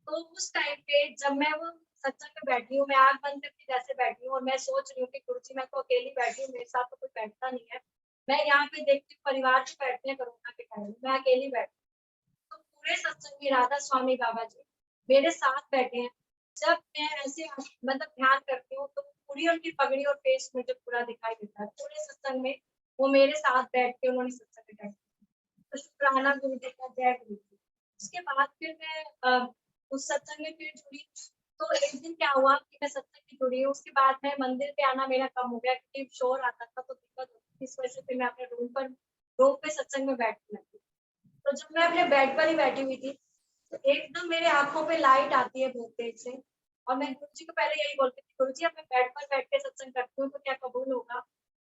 तो उस टाइम पे जब मैं वो सत्संग में बैठी हूँ, मैं आँख बंद करके जैसे बैठी हूँ और मैं सोच रही हूँ कि गुरुजी मैं तो अकेली बैठी हूँ, मेरे साथ तो कोई बैठता नहीं है। मैं यहाँ पे देखती हूँ परिवार से बैठते हैं कोरोना के टाइम में, मैं अकेली बैठी हूँ। तो पूरे सत्संग में राधा स्वामी बाबा जी मेरे साथ बैठे हैं। जब मैं ऐसे मतलब ध्यान करती हूँ, तो पूरी उनकी पगड़ी और फेस मुझे पूरा दिखाई देता है। पूरे सत्संग में वो मेरे साथ बैठ के उन्होंने सत्संग अटेंड किया। तो शुक्राना गुरु जी का, जय गुरु जी। उसके बाद फिर मैं उस सत्संग में फिर जुड़ी। तो एक दिन क्या हुआ कि मैं सत्संग में जुड़ी हूँ, उसके बाद मैं मंदिर पे आना मेरा कम हो गया, क्योंकि शोर आता था तो दिक्कत होती थी। इस वजह से फिर मैं अपने रूम पे सत्संग में बैठने लगी। तो जब मैं अपने बेड पर ही बैठी हुई थी, तो एकदम मेरे आँखों पे लाइट आती है बहुत तेज से, और मैं गुरुजी को पहले यही बोलती थी, गुरुजी अब मैं बेड पर बैठ के सत्संग करती हूँ तो क्या कबूल होगा?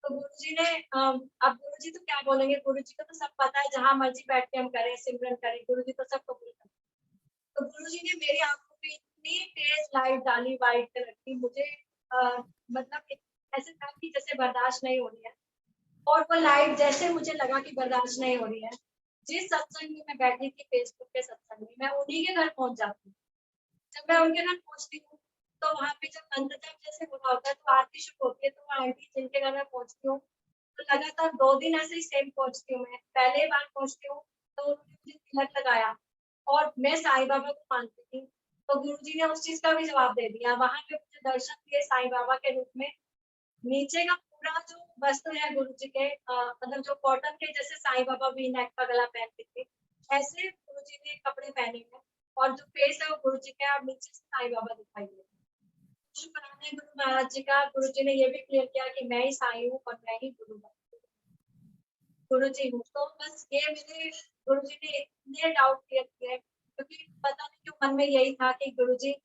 तो गुरुजी ने अब गुरुजी तो क्या बोलेंगे, गुरुजी को तो सब पता है, जहाँ मर्ज़ी बैठ के हम करें, सिमरन करें, गुरुजी तो सब कबूल करते हैं। तो गुरुजी ने मेरी आँखों पे इतनी तेज लाइट डाली व्हाइट कलर की, मुझे मतलब ऐसे था कि जैसे बर्दाश्त नहीं हो रही है। और वो लाइट जैसे मुझे लगा कि बर्दाश्त नहीं हो रही है, जिस सत्संग में मैं बैठी थी फेसबुक के सत्संग में, मैं उन्हीं के घर पहुँच जाती हूँ। जब मैं उनके घर पहुँचती हूँ, तो वहाँ पे जब मंत्र जाप जैसे हो रहा होता है, तो आरती शुरू होती है, तो वो आंटी जिनके घर मैं पहुँचती हूँ, तो लगातार 2 दिन ऐसे ही सेम पहुँचती हूँ मैं। पहले बार पहुँचती हूँ, तो उन्होंने मुझे तिलक लगाया और मैं साईं बाबा को मानती थी, तो गुरुजी ने उस चीज़ का भी जवाब दे दिया। वहाँ पे मुझे दर्शन दिए साईं बाबा के रूप में। नीचे का पूरा जो वस्त्र है गुरु जी के मतलब जो कॉटन के जैसे साईं बाबा वी नेक का गला पहनते थे, ऐसे गुरु जी ने कपड़े पहने हैं और जो फेस है वो गुरु जी का और नीचे से साईं बाबा दिखाई दे रहे हैं। शुक्राना है गुरु महाराज जी का, गुरु जी ने ये भी क्लियर किया कि मैं ही साईं हूँ और मैं ही गुरु जी हूँ। तो बस ये मेरे गुरु जी ने इतने डाउट क्लियर किए क्योंकि पता नहीं क्यों मन में यही था कि गुरु जी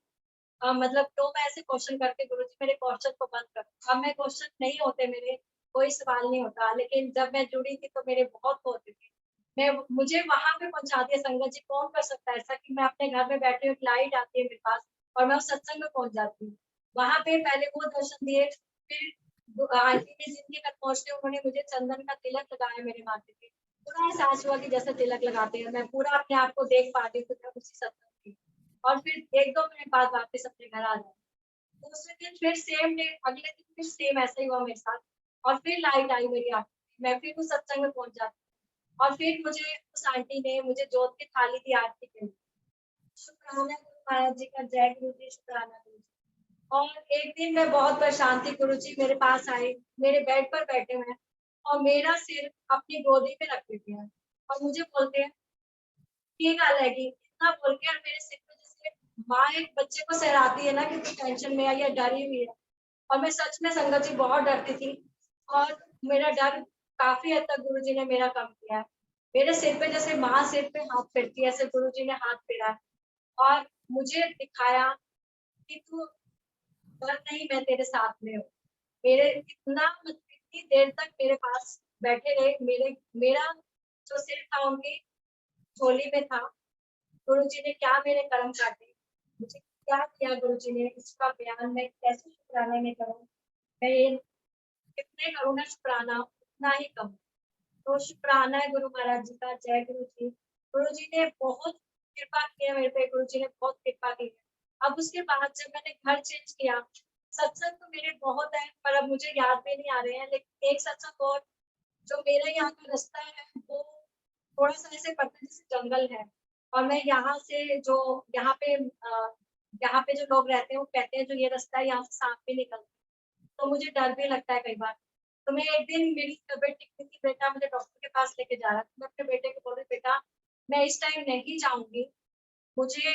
मतलब तो मैं ऐसे क्वेश्चन करके गुरु जी मेरे क्वेश्चन को बंद कर। अब मैं क्वेश्चन नहीं होते मेरे, कोई सवाल नहीं होता, लेकिन जब मैं जुड़ी थी तो मेरे बहुत होते थे। मैं मुझे वहां पे पहुंचा दिया संगत जी, कौन कर सकता है ऐसा कि मैं अपने घर में बैठी हूँ, एक लाइट आती है मेरे पास और मैं उस सत्संग में पहुंच जाती हूँ। वहां पे पहले वो दर्शन दिए, फिर आंटी ने जिनके घर पहुंचते उन्होंने मुझे चंदन का तिलक लगाया मेरे माथे पे। पूरा एहसास हुआ कि जैसे तिलक लगाते हैं, मैं पूरा अपने आप को देख पाती हूँ कि उसी सत्संग की। और फिर 1-2 मिनट बाद वापस अपने घर आ जाती। दूसरे दिन फिर सेम डे, अगले दिन फिर सेम ऐसा ही हुआ मेरे साथ और फिर लाइट आई मेरी आंख में, मैं फिर उस सत्संग में पहुंच जाती और फिर मुझे उस आंटी ने मुझे जोत की थाली दी आरती के लिए। शुक्राना गुरु महाराज जी का, जय गुरु जी, शुक्राना गुरु जी। और एक दिन मैं बहुत परेशान थी, गुरु जी मेरे पास आए, मेरे बेड पर बैठे हुए हैं और मेरा सिर अपनी गोदी में रख देते हैं और मुझे बोलते हैं ये गल हैगी, इतना बोल के और मेरे सिर पे जैसे माँ एक बच्चे को सहलाती है ना कि तू टेंशन में है या डरी हुई है। और मैं सच में संगत जी बहुत डरती थी और मेरा डर काफी हद तक गुरु जी ने मेरा कम किया है। मेरे सिर पे जैसे माँ सिर पे हाथ फेरती है, ऐसे गुरु जी ने हाथ फेरा है और मुझे दिखाया कि तू डर नहीं, मैं तेरे साथ में हूँ। मेरे इतना इतनी देर तक मेरे पास बैठे रहे, मेरा जो सिर था उनकी झोली में था। गुरु जी ने क्या मेरे कर्म काटे, मुझे क्या किया गुरु जी ने, इसका बयान मैं कैसे शुक्राने में करूँ। मैं ये कितने करूँ ना शुक्राना, उतना ही कम। तो शुक्राना है गुरु महाराज जी का, जय गुरु जी। गुरु जी ने बहुत कृपा की है मेरे पे, गुरु जी ने बहुत कृपा की है। अब उसके बाद जब मैंने घर चेंज किया, सत्संग तो मेरे बहुत है पर अब मुझे याद भी नहीं आ रहे हैं, लेकिन एक सत्संग और जो मेरे यहाँ का रास्ता है वो थोड़ा सा ऐसे पड़ता है जैसे जंगल है और मैं यहाँ से जो यहाँ पे जो लोग रहते हैं वो कहते हैं जो ये रास्ता है यहाँ से सांप भी निकलता है, तो मुझे डर भी लगता है कई बार। तो मैं एक दिन, मेरी तबीयत ठीक नहीं थी, बेटा मुझे डॉक्टर के पास लेके जा रहा था, मैं अपने बेटे को बोल रही बेटा मैं इस टाइम नहीं जाऊंगी, मुझे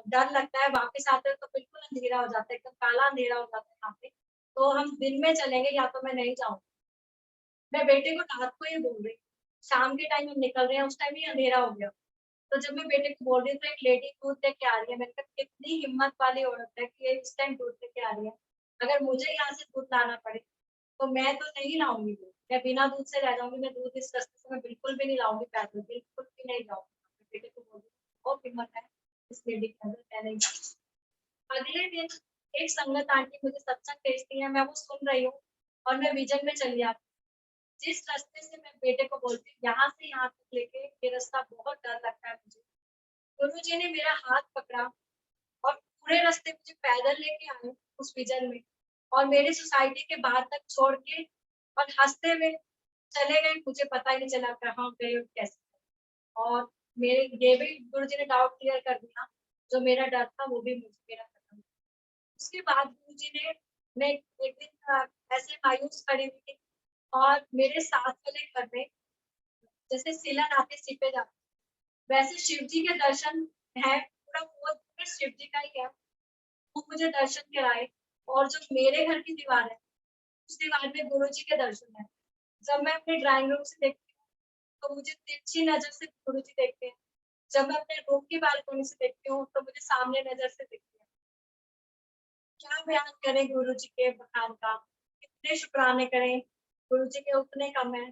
डर लगता है, वापस आते हैं तो बिल्कुल अंधेरा हो जाता है, एकदम काला अंधेरा हो जाता है यहाँ पे, तो हम दिन में चलेंगे या तो मैं नहीं जाऊंगी। मैं बेटे को रात को ही बोल रही, शाम के टाइम हम निकल रहे हैं, उस टाइम ही अंधेरा हो गया। तो जब मैं बेटे को बोल रही तो एक लेडी दूध लेके आ रही है, मैंने कहा कितनी हिम्मत वाली औरत है कि ये इस टाइम दूध लेके आ रही है, अगर मुझे यहाँ से दूध लाना पड़े तो मैं तो नहीं लाऊंगी दूध, मैं बिना दूध से रह जाऊंगी, मैं दूध इस रास्ते से मैं बिल्कुल भी नहीं लाऊंगी, पैदल बिल्कुल भी नहीं जाऊंगी। बेटे को बोल रही बहुत हिम्मत है इस लेडी के अंदर, मैं नहीं जाऊंगी। अगले दिन एक संगत आंटी मुझे सत्संग भेजती है, मैं वो सुन रही हूँ और मैं विजन में चली आती। जिस रास्ते से मैं बेटे को बोलती हूँ यहाँ से यहाँ तक लेके, ये रास्ता बहुत डर लगता है मुझे, गुरु जी ने मेरा हाथ पकड़ा और पूरे रास्ते मुझे पैदल लेके आए उस विजन में और मेरे सोसाइटी के बाहर तक छोड़ के और हंसते हुए चले गए, मुझे पता ही नहीं चला कहाँ गए और कैसे। और मेरे ये भी गुरु जी ने डाउट क्लियर कर दिया, जो मेरा डर था वो भी मुझे मेरा खत्म। उसके बाद गुरु जी ने, मैं एक दिन ऐसे मायूस खड़ी हुई थी और मेरे साथ वाले घर में जैसे सिलन आते सिपे जाते, वैसे शिव जी के दर्शन है, पूरा वो शिव जी का ही है, वो मुझे दर्शन कराए। और जो मेरे घर की दीवार है उस दीवार में गुरु जी के दर्शन है। जब मैं अपने ड्राइंग रूम से देखती हूँ तो मुझे तिरछी नजर से गुरु जी देखते हैं, जब मैं अपने रूम की बालकनी से देखती हूँ तो मुझे सामने नजर से दिखते हैं। क्या बयान करें गुरु जी के बखान का, कितने शुक्राने करें, गुरु जी के उतने कम है।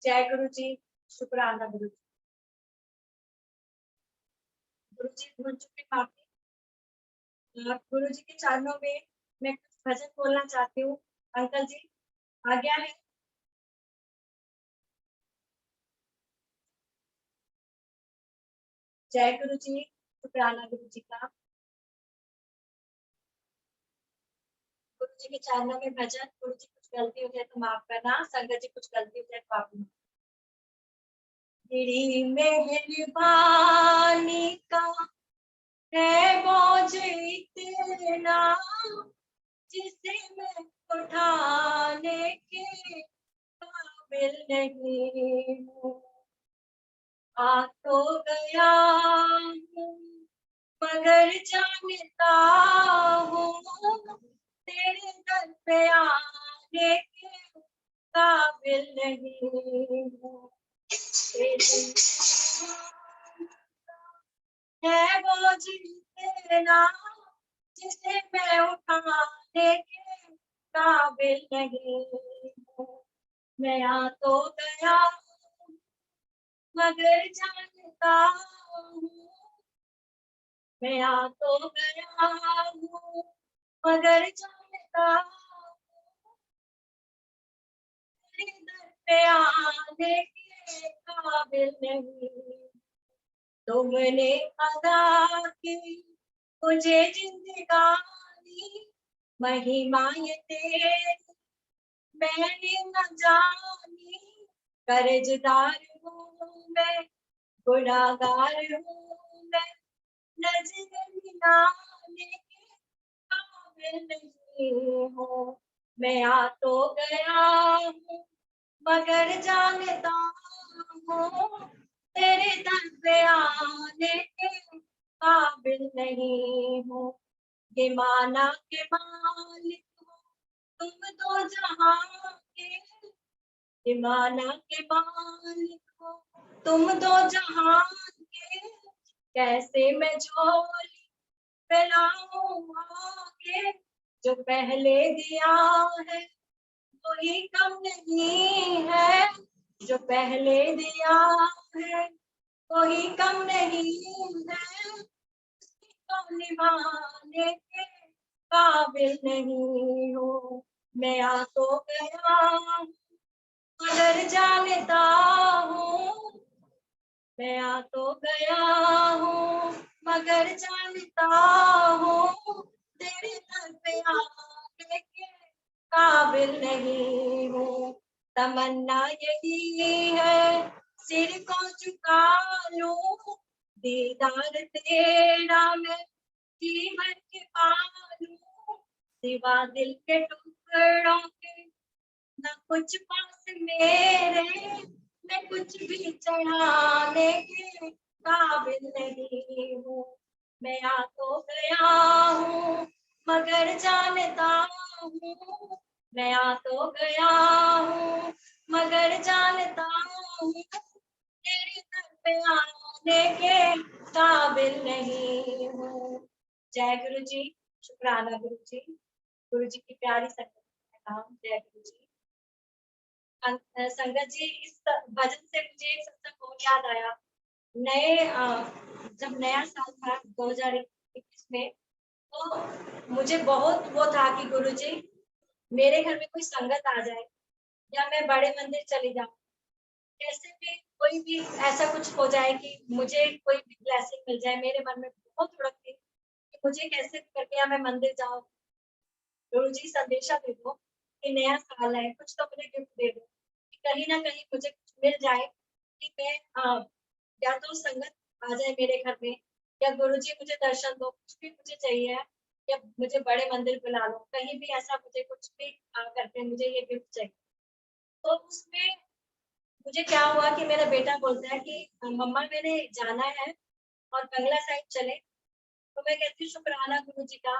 जय गुरु जी, शुक्राना गुरु जी। गुरु जी भूल चुकी माफी। गुरु जी के चरणों में मैं कुछ भजन बोलना चाहती हूँ। अंकल जी आज्ञा है। जय गुरु जी, शुक्राना गुरु जी का। गुरु जी के चरणों में भजन। गुरु जी कुछ गलती हो जाए तो माफ करना, संगत जी कुछ गलती हो जाए तो माफी। तेरी मेहरबानी का है बोझ इतना, जिसे मैं उठाने के काबिल नहीं हूँ। आ तो गया हूँ मगर जानता हूँ तेरे दर पे आने के काबिल नहीं हूँ। तेरी है वो जिंदा जिसे मैं उठाने के काबिल नहीं हूँ। मैं आ तो गया हूँ मगर जानता हूँ, मैं आ तो गया हूँ मगर जानता हूँ तेरे दर पे आने के काबिल नहीं। तुमने अदा की मुझे जिंदगानी, महिमा ये तेरी मैंने न जानी। कर्जदार हूँ मैं, गुनाहगार हूँ मैं, नजर मिलाने के काबिल नहीं हूँ। मैं आ तो गया हूँ मगर जानता हूँ तेरे दर पे आने के काबिल नहीं हूँ। ये माना के मालिक हो तुम दो जहां के, ये माना के मालिक हो तुम दो जहां के, कैसे मैं झोली फैलाऊं आगे, जो पहले दिया है वही कम नहीं है, जो पहले दिया है वही कम नहीं है, तो निभाने के काबिल नहीं हूँ। मैं आ तो गया मगर जानता हूँ, मैं आ तो गया हूँ मगर जानता हूँ तेरे दर पे आने के काबिल नहीं हूँ। तमन्ना यही है सिर को झुका लूं, दीदार तेरा मैं जीवन के पालूं, सिवा दिल के टुकड़ों के न कुछ पास मेरे, मैं कुछ भी चढ़ाने के काबिल नहीं हूँ। मैं आ तो गया हूँ मगर जानता हूँ, मैं आ तो गया हूँ मगर जानता हूँ तेरे दर पे आने के काबिल नहीं हूँ। जय गुरु जी, शुक्राना गुरु जी। गुरु जी की प्यारी संगत का नाम जय गुरु जी। संगत जी, इस भजन से मुझे एक सत्संग और याद आया। जब नया साल था 2021 में, तो मुझे बहुत वो था कि गुरुजी मेरे घर में कोई संगत आ जाए या मैं बड़े मंदिर चली जाऊं, कैसे भी कोई भी ऐसा कुछ हो जाए कि मुझे कोई भी ब्लेसिंग मिल जाए। मेरे मन में बहुत उड़क थी कि मुझे कैसे करके या मैं मंदिर जाऊं। गुरुजी संदेशा दे दो कि नया साल है, कुछ तो मुझे गिफ्ट दे दो कि कहीं ना कहीं मुझे कुछ मिल जाए कि मैं या तो संगत आ जाए मेरे घर में, या गुरुजी मुझे दर्शन दो, कुछ भी मुझे चाहिए, या मुझे बड़े मंदिर बुला लो, कहीं भी ऐसा मुझे कुछ भी करके मुझे ये गिफ्ट चाहिए। तो उसमें मुझे क्या हुआ कि मेरा बेटा बोलता है कि मम्मा मैंने जाना है और बंगला साहिब चले। तो मैं कहती हूँ शुक्राना गुरु जी का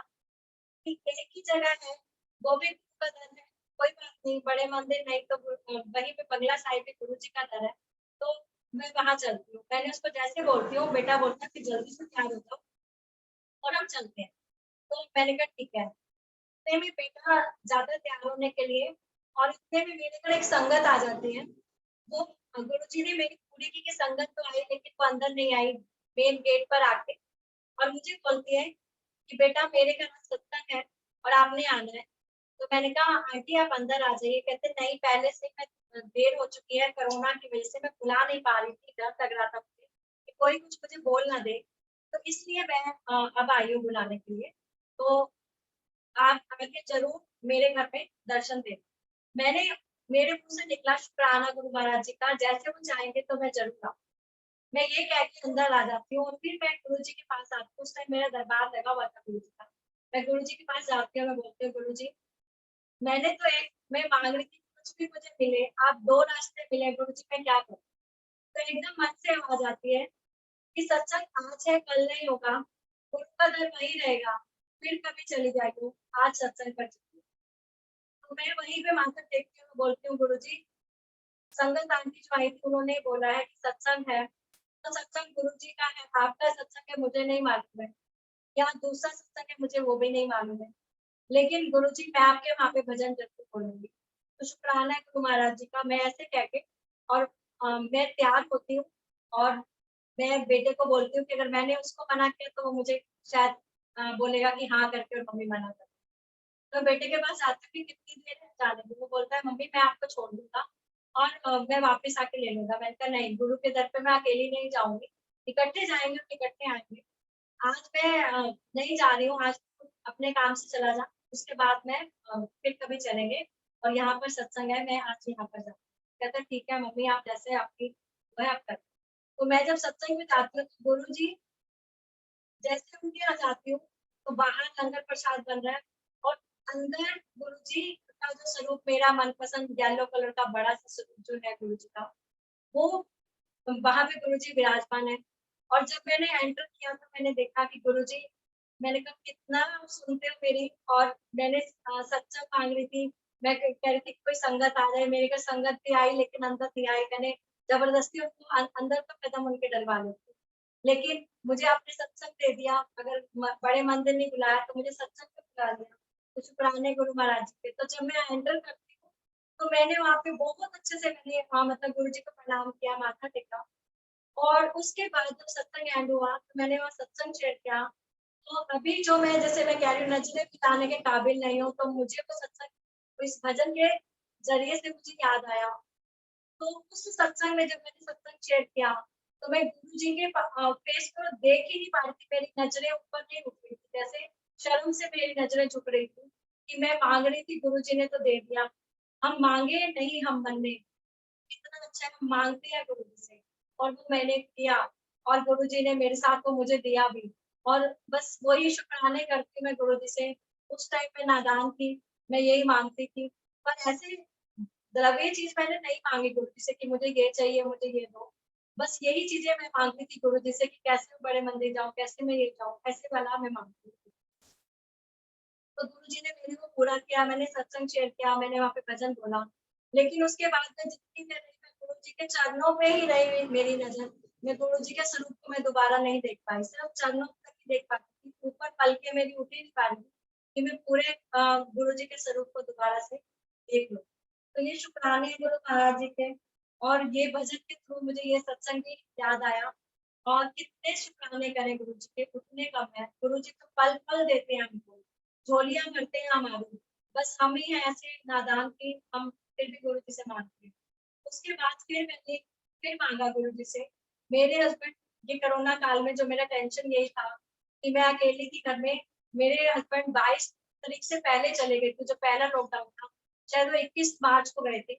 कि एक ही जगह है, वो भी गुरु का दर है, कोई बात नहीं, बड़े मंदिर नहीं तो वहीं पे बंगला साहिब भी गुरु जी का दर है, तो मैं वहां चलती हूँ। मैंने उसको जैसे बोलती हूँ, बेटा बोलता है कि जल्दी से तैयार हो जाओ और हम चलते हैं। तो मैंने कहा ठीक है। इतने में बेटा ज्यादा तैयार होने के लिए, और इतने में मेरे घर एक संगत आ जाती है। वो गुरु जी ने मेरी पूरी की संगत तो आई, लेकिन वो अंदर नहीं आई, मेन गेट पर आके, और मुझे बोलती है कि बेटा मेरे घर सत्संग है और आपने आना है। तो मैंने कहा आंटी आप अंदर आ जाइए। कहते नहीं, पहले से मैं देर हो चुकी है, कोरोना की वजह से मैं बुला नहीं पा रही थी, डर लग रहा था मुझे कि कोई कुछ मुझे बोल ना दे, तो इसलिए मैं अब आई हूँ बुलाने के लिए। तो आप आके जरूर मेरे घर में दर्शन दें। मैंने मेरे मुंह से निकला शुक्राना गुरु महाराज जी का, जैसे वो चाहेंगे तो मैं जरूर आऊँ। मैं ये कह के अंदर आ जाती हूँ और फिर मैं गुरु जी के पास आती हूँ। उस टाइम मेरा दरबार लगा हुआ था गुरु जी का। मैं गुरुजी के पास जाती हूँ, मैं बोलती हूँ गुरुजी मैं मांग रही थी कुछ भी मुझे मिले, आप 2 रास्ते मिले गुरुजी, मैं क्या करूँ? तो एकदम मन से आवाज़ आती है कि सत्संग आज है, कल नहीं होगा, गुरु का दर वही रहेगा, फिर कभी चली जाएगी, आज सत्संग कर चुकी हूँ। तो मैं वहीं पे माथा टेकती हूँ, बोलती हूँ गुरुजी, संगत आंटी जो आई थी उन्होंने बोला है कि सत्संग है, तो सत्संग गुरुजी का है, आपका सत्संग है मुझे नहीं मालूम है, या दूसरा सत्संग है मुझे वो भी नहीं मालूम है। लेकिन गुरुजी मैं आपके वहाँ पे भजन ज़रूर बोलूँगी। तो शुक्राना है गुरु महाराज जी का, मैं ऐसे कह के और मैं तैयार होती हूँ और मैं बेटे को बोलती हूँ कि अगर मैंने उसको मना किया तो वो मुझे शायद बोलेगा कि हाँ करके और मम्मी मना कर। तो बेटे के पास जाती हूँ कि कितनी देर है जाने दो, वो बोलता है मम्मी मैं आपको छोड़ दूँगा और मैं वापस आके ले लूँगा। मैंने कहा नहीं, गुरु के दर पे मैं अकेली नहीं जाऊँगी, इकट्ठे जाएँगे और इकट्ठे आएँगे। आज मैं नहीं जा रही हूँ, आज तू अपने काम से चला जा, उसके बाद मैं फिर कभी चलेंगे और यहाँ पर सत्संग है, मैं आज यहाँ पर जाऊँ। कहता है ठीक है मम्मी, आप जैसे आपकी वो है आप करो। तो मैं जब सत्संग में जाती हूँ तो गुरुजी जैसे उनके यहाँ जाती हूँ, तो बाहर लंगर प्रसाद बन रहा है और अंदर गुरुजी का जो स्वरूप, मेरा मनपसंद येलो कलर का बड़ा-सा स्वरूप जो है गुरुजी का, वो वहाँ पे गुरुजी विराजमान है। और जब मैंने एंटर किया तो मैंने देखा कि गुरुजी, मैंने कहा कितना आप सुनते हो मेरी, और मैंने सत्संग माँग रही थी। मैं कह रही थी कोई संगत आ जाए, मेरे घर संगत भी आई लेकिन अंदर नहीं आई। मैंने ज़बरदस्ती उनको अंदर का कदम उनके डलवा लेती। लेकिन मुझे आपने सत्संग दे दिया, अगर बड़े मंदिर नहीं बुलाया तो मुझे सत्संग पे बुला दिया। तो शुक्राने गुरु महाराज जी के। तो जब मैं एंटर करती हूँ तो मैंने वहाँ पे बहुत अच्छे से मैंने मतलब गुरु जी को प्रणाम किया, माथा टेका। और उसके बाद जब सत्संग एंड हुआ तो मैंने वहाँ सत्संग शेयर किया। तो अभी जो मैं, जैसे मैं कह रही हूँ, नज़रें मिलाने के काबिल नहीं हूँ, तो मुझे वो सत्संग इस भजन के ज़रिए से मुझे याद आया। तो उस सत्संग में जब मैंने सत्संग शेयर किया, तो मैं गुरुजी के फेस को देख ही नहीं पा रही थी, मेरी नज़रें ऊपर नहीं उठ रही थी, जैसे शर्म से मेरी नज़रें झुक रही थी कि मैं माँग रही थी, गुरुजी ने तो दे दिया। हम माँगे नहीं, हम मन्ने, कितना अच्छा है, हम माँगते हैं गुरुजी से और वो मैंने किया और गुरुजी ने मेरे साथ वो मुझे दिया भी। और बस वही शुक्राने करती हूँ मैं गुरुजी से। उस टाइम मैं नादान थी, मैं यही माँगती थी। पर ऐसे द्रव्य चीज़ मैंने नहीं माँगी गुरुजी से कि मुझे ये चाहिए, मुझे ये दो। बस यही चीज़ें मैं माँगती थी गुरुजी से कि कैसे मैं बड़े मंदिर जाऊँ, कैसे मैं ये जाऊँ, ऐसे वाला मैं माँगती थी। तो गुरुजी ने मेरे को पूरा किया, मैंने सत्संग शेयर किया, मैंने वहाँ पे भजन बोला। लेकिन उसके बाद में जितनी देर रही, मैं गुरुजी के चरणों पे ही रही मेरी नज़र। मैं गुरुजी के स्वरूप को मैं दोबारा नहीं देख पाई, सिर्फ़ चरणों तक ही देख पाती थी। ऊपर पलकें मेरी उठ ही नहीं पा रही थी कि मैं पूरे गुरुजी के स्वरूप को दोबारा से देख लूँ। तो ये शुक्राने हैं गुरु महाराज जी के, और ये भजन के थ्रू मुझे ये सत्संग भी याद आया। और कितने शुक्राने करें गुरुजी के, उतने कम है। गुरुजी तो पल-पल देते हैं हमको, झोलियाँ भरते हैं हमारी। बस हम ही हैं ऐसे नादान कि हम फिर भी गुरुजी से माँगते हैं। उसके बाद फिर मैंने फिर माँगा गुरुजी से। मेरे हस्बैंड, ये कोरोना काल में जो मेरा टेंशन यही था कि मैं अकेली थी घर में। मेरे हस्बैंड 22 तारीख से पहले चले गए थे, जो पहला लॉकडाउन था। शायद वो 21 मार्च को गए थे।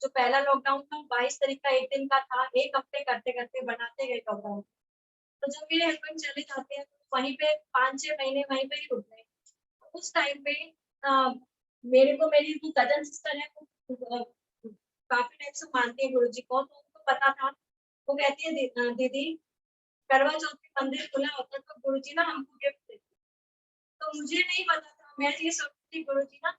जो पहला लॉकडाउन था, 22 तारीख का 1 दिन का था। 1 हफ्ते करते-करते बनाते गए लॉकडाउन। तो जब मेरे हस्बैंड चले जाते हैं तो वहीं पे 5-6 महीने वहीं पे ही रुक गए। तो उस टाइम पे अ, मेरे को, मेरी जो कज़न सिस्टर है वो काफ़ी टाइम से मानती है गुरुजी को, तो उनको पता था। वो कहती है दीदी, करवा चौथ पे मंदिर खुला होता है तो गुरुजी ना हमको गिफ्ट देते हैं। तो मुझे नहीं पता था, मैं ये सोचती थी गुरुजी ना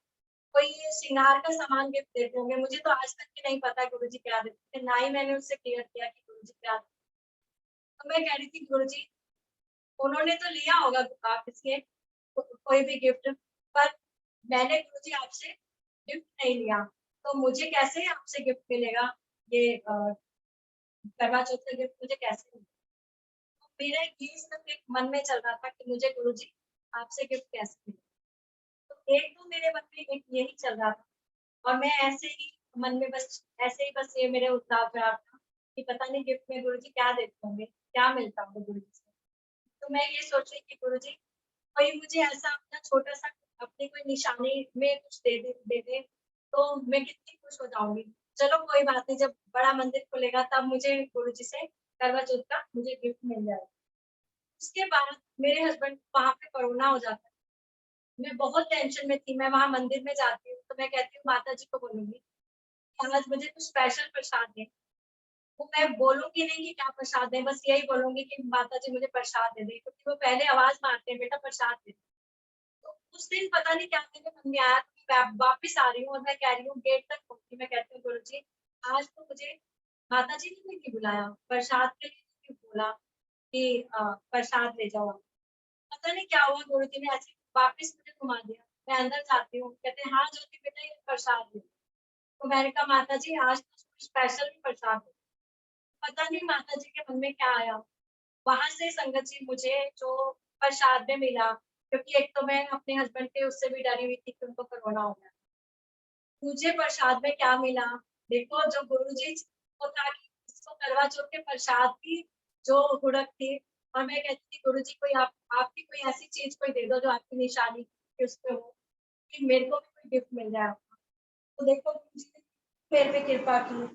कोई ये श्रृंगार का सामान गिफ्ट देते होंगे। मुझे तो आज तक भी नहीं पता गुरुजी क्या देते थे, ना ही मैंने उससे क्लियर किया कि गुरुजी क्या देते। तो मैं कह रही थी गुरुजी, उन्होंने तो लिया होगा आपसे कोई भी गिफ्ट, पर मैंने गुरुजी आपसे गिफ्ट नहीं लिया, तो मुझे कैसे आपसे गिफ्ट मिलेगा? ये करवा चौथ का गिफ्ट मुझे कैसे मिलेगा? तो मेरा ये सब एक मन में चल रहा था कि मुझे गुरुजी आपसे गिफ्ट कैसे मिलेगा? तो एक तो मेरे मन में एक यही चल रहा था और मैं ऐसे ही मन में बस ऐसे ही बस ये मेरे उतार-चढ़ाव था कि पता नहीं गिफ्ट में गुरुजी क्या देते होंगे, क्या मिलता होगा गुरुजी से। तो मैं ये सोच रही थी गुरुजी कोई मुझे ऐसा अपना छोटा-सा अपनी कोई निशानी में कुछ दे दे, तो मैं कितनी खुश हो जाऊँगी। चलो कोई बात नहीं, जब बड़ा मंदिर खुलेगा तब मुझे गुरुजी से करवा चौथ का मुझे गिफ्ट मिल जाएगा। उसके बाद मेरे हस्बैंड, वहाँ पे कोरोना हो जाता है। मैं बहुत टेंशन में थी। मैं वहां मंदिर में जाती हूँ तो मैं कहती हूँ माता जी को बोलूंगी आज मुझे कुछ स्पेशल प्रसाद दें। वो मैं बोलूंगी नहीं कि क्या प्रसाद है, बस यही बोलूंगी कि माता जी मुझे प्रसाद दे दे, क्योंकि वो पहले आवाज मारते हैं बेटा प्रसाद दे। तो उस दिन पता नहीं क्या मेरे मन में आया, तो मैं वापिस आ रही हूँ और मैं कह रही हूँ गेट तक पहुंची, मैं कहती हूँ गुरु जी आज तो मुझे माता जी ने नहीं बुलाया, प्रसाद के लिए क्यों बोला कि प्रसाद ले जाओ। पता नहीं क्या हुआ, गुरु जी ने ऐसे वापिस मुझे घुमा दिया। मैं अंदर जाती हूँ, कहते हैं हाँ ज्योति बेटा ये प्रसाद ले। तो मैंने कहा माता जी आज तो स्पेशल प्रसाद है। पता नहीं माता जी के मन में क्या आया। वहां से संगत जी मुझे जो प्रसाद में मिला, क्योंकि एक तो मैं अपने हस्बैंड के उससे भी डरी हुई थी कि उनको कोरोना हो गया, मुझे प्रसाद में क्या मिला। देखो जो गुरु जी को था कि इसको करवा चौथ के प्रसाद की जो हुड़क थी, और मैं कहती थी गुरु जी कोई आपकी कोई ऐसी चीज कोई दे दो जो आपकी निशानी की उस पे हो कि मेरे को भी कोई गिफ्ट मिल जाए आपका। तो देखो गुरु जी ने मेरे पे कृपा की।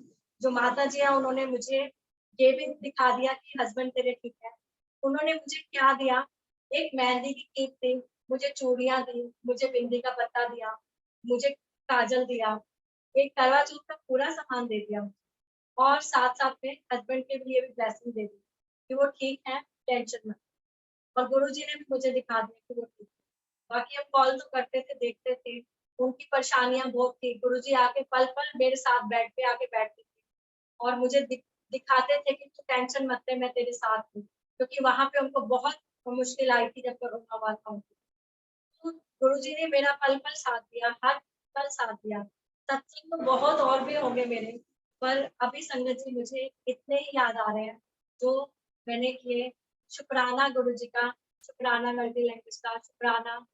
जो माता जी है उन्होंने मुझे ये भी दिखा दिया कि हस्बैंड तेरे ठीक है। उन्होंने मुझे क्या दिया, एक मेहंदी की कीप दी, मुझे चूड़ियां दी, मुझे बिंदी का पत्ता दिया, मुझे काजल दिया, एक करवा चौथ का पूरा सामान दे दिया, और साथ साथ में हस्बैंड के लिए भी ब्लेसिंग दे दी कि वो ठीक है, टेंशन मत। और गुरुजी ने भी मुझे दिखा दिया कि वो ठीक है। बाकी हम कॉल तो करते थे, देखते थे, उनकी परेशानियां बहुत थी। गुरुजी आके पल पल मेरे साथ बेड पे आके बैठते थे और मुझे दिखाते थे कि तू टेंशन मत ले, मैं तेरे साथ हूँ, क्योंकि वहां पे उनको बहुत मुश्किल आई थी जब कोरोना हुआ था उनको। तो गुरुजी ने मेरा पल पल साथ दिया, हर पल साथ दिया। सत्संग तो बहुत और भी होंगे मेरे, पर अभी संगत जी मुझे इतने ही याद आ रहे हैं जो मैंने किए। शुक्राना गुरुजी का, शुक्राना मल्टी लैंग्वेज का, शुक्राना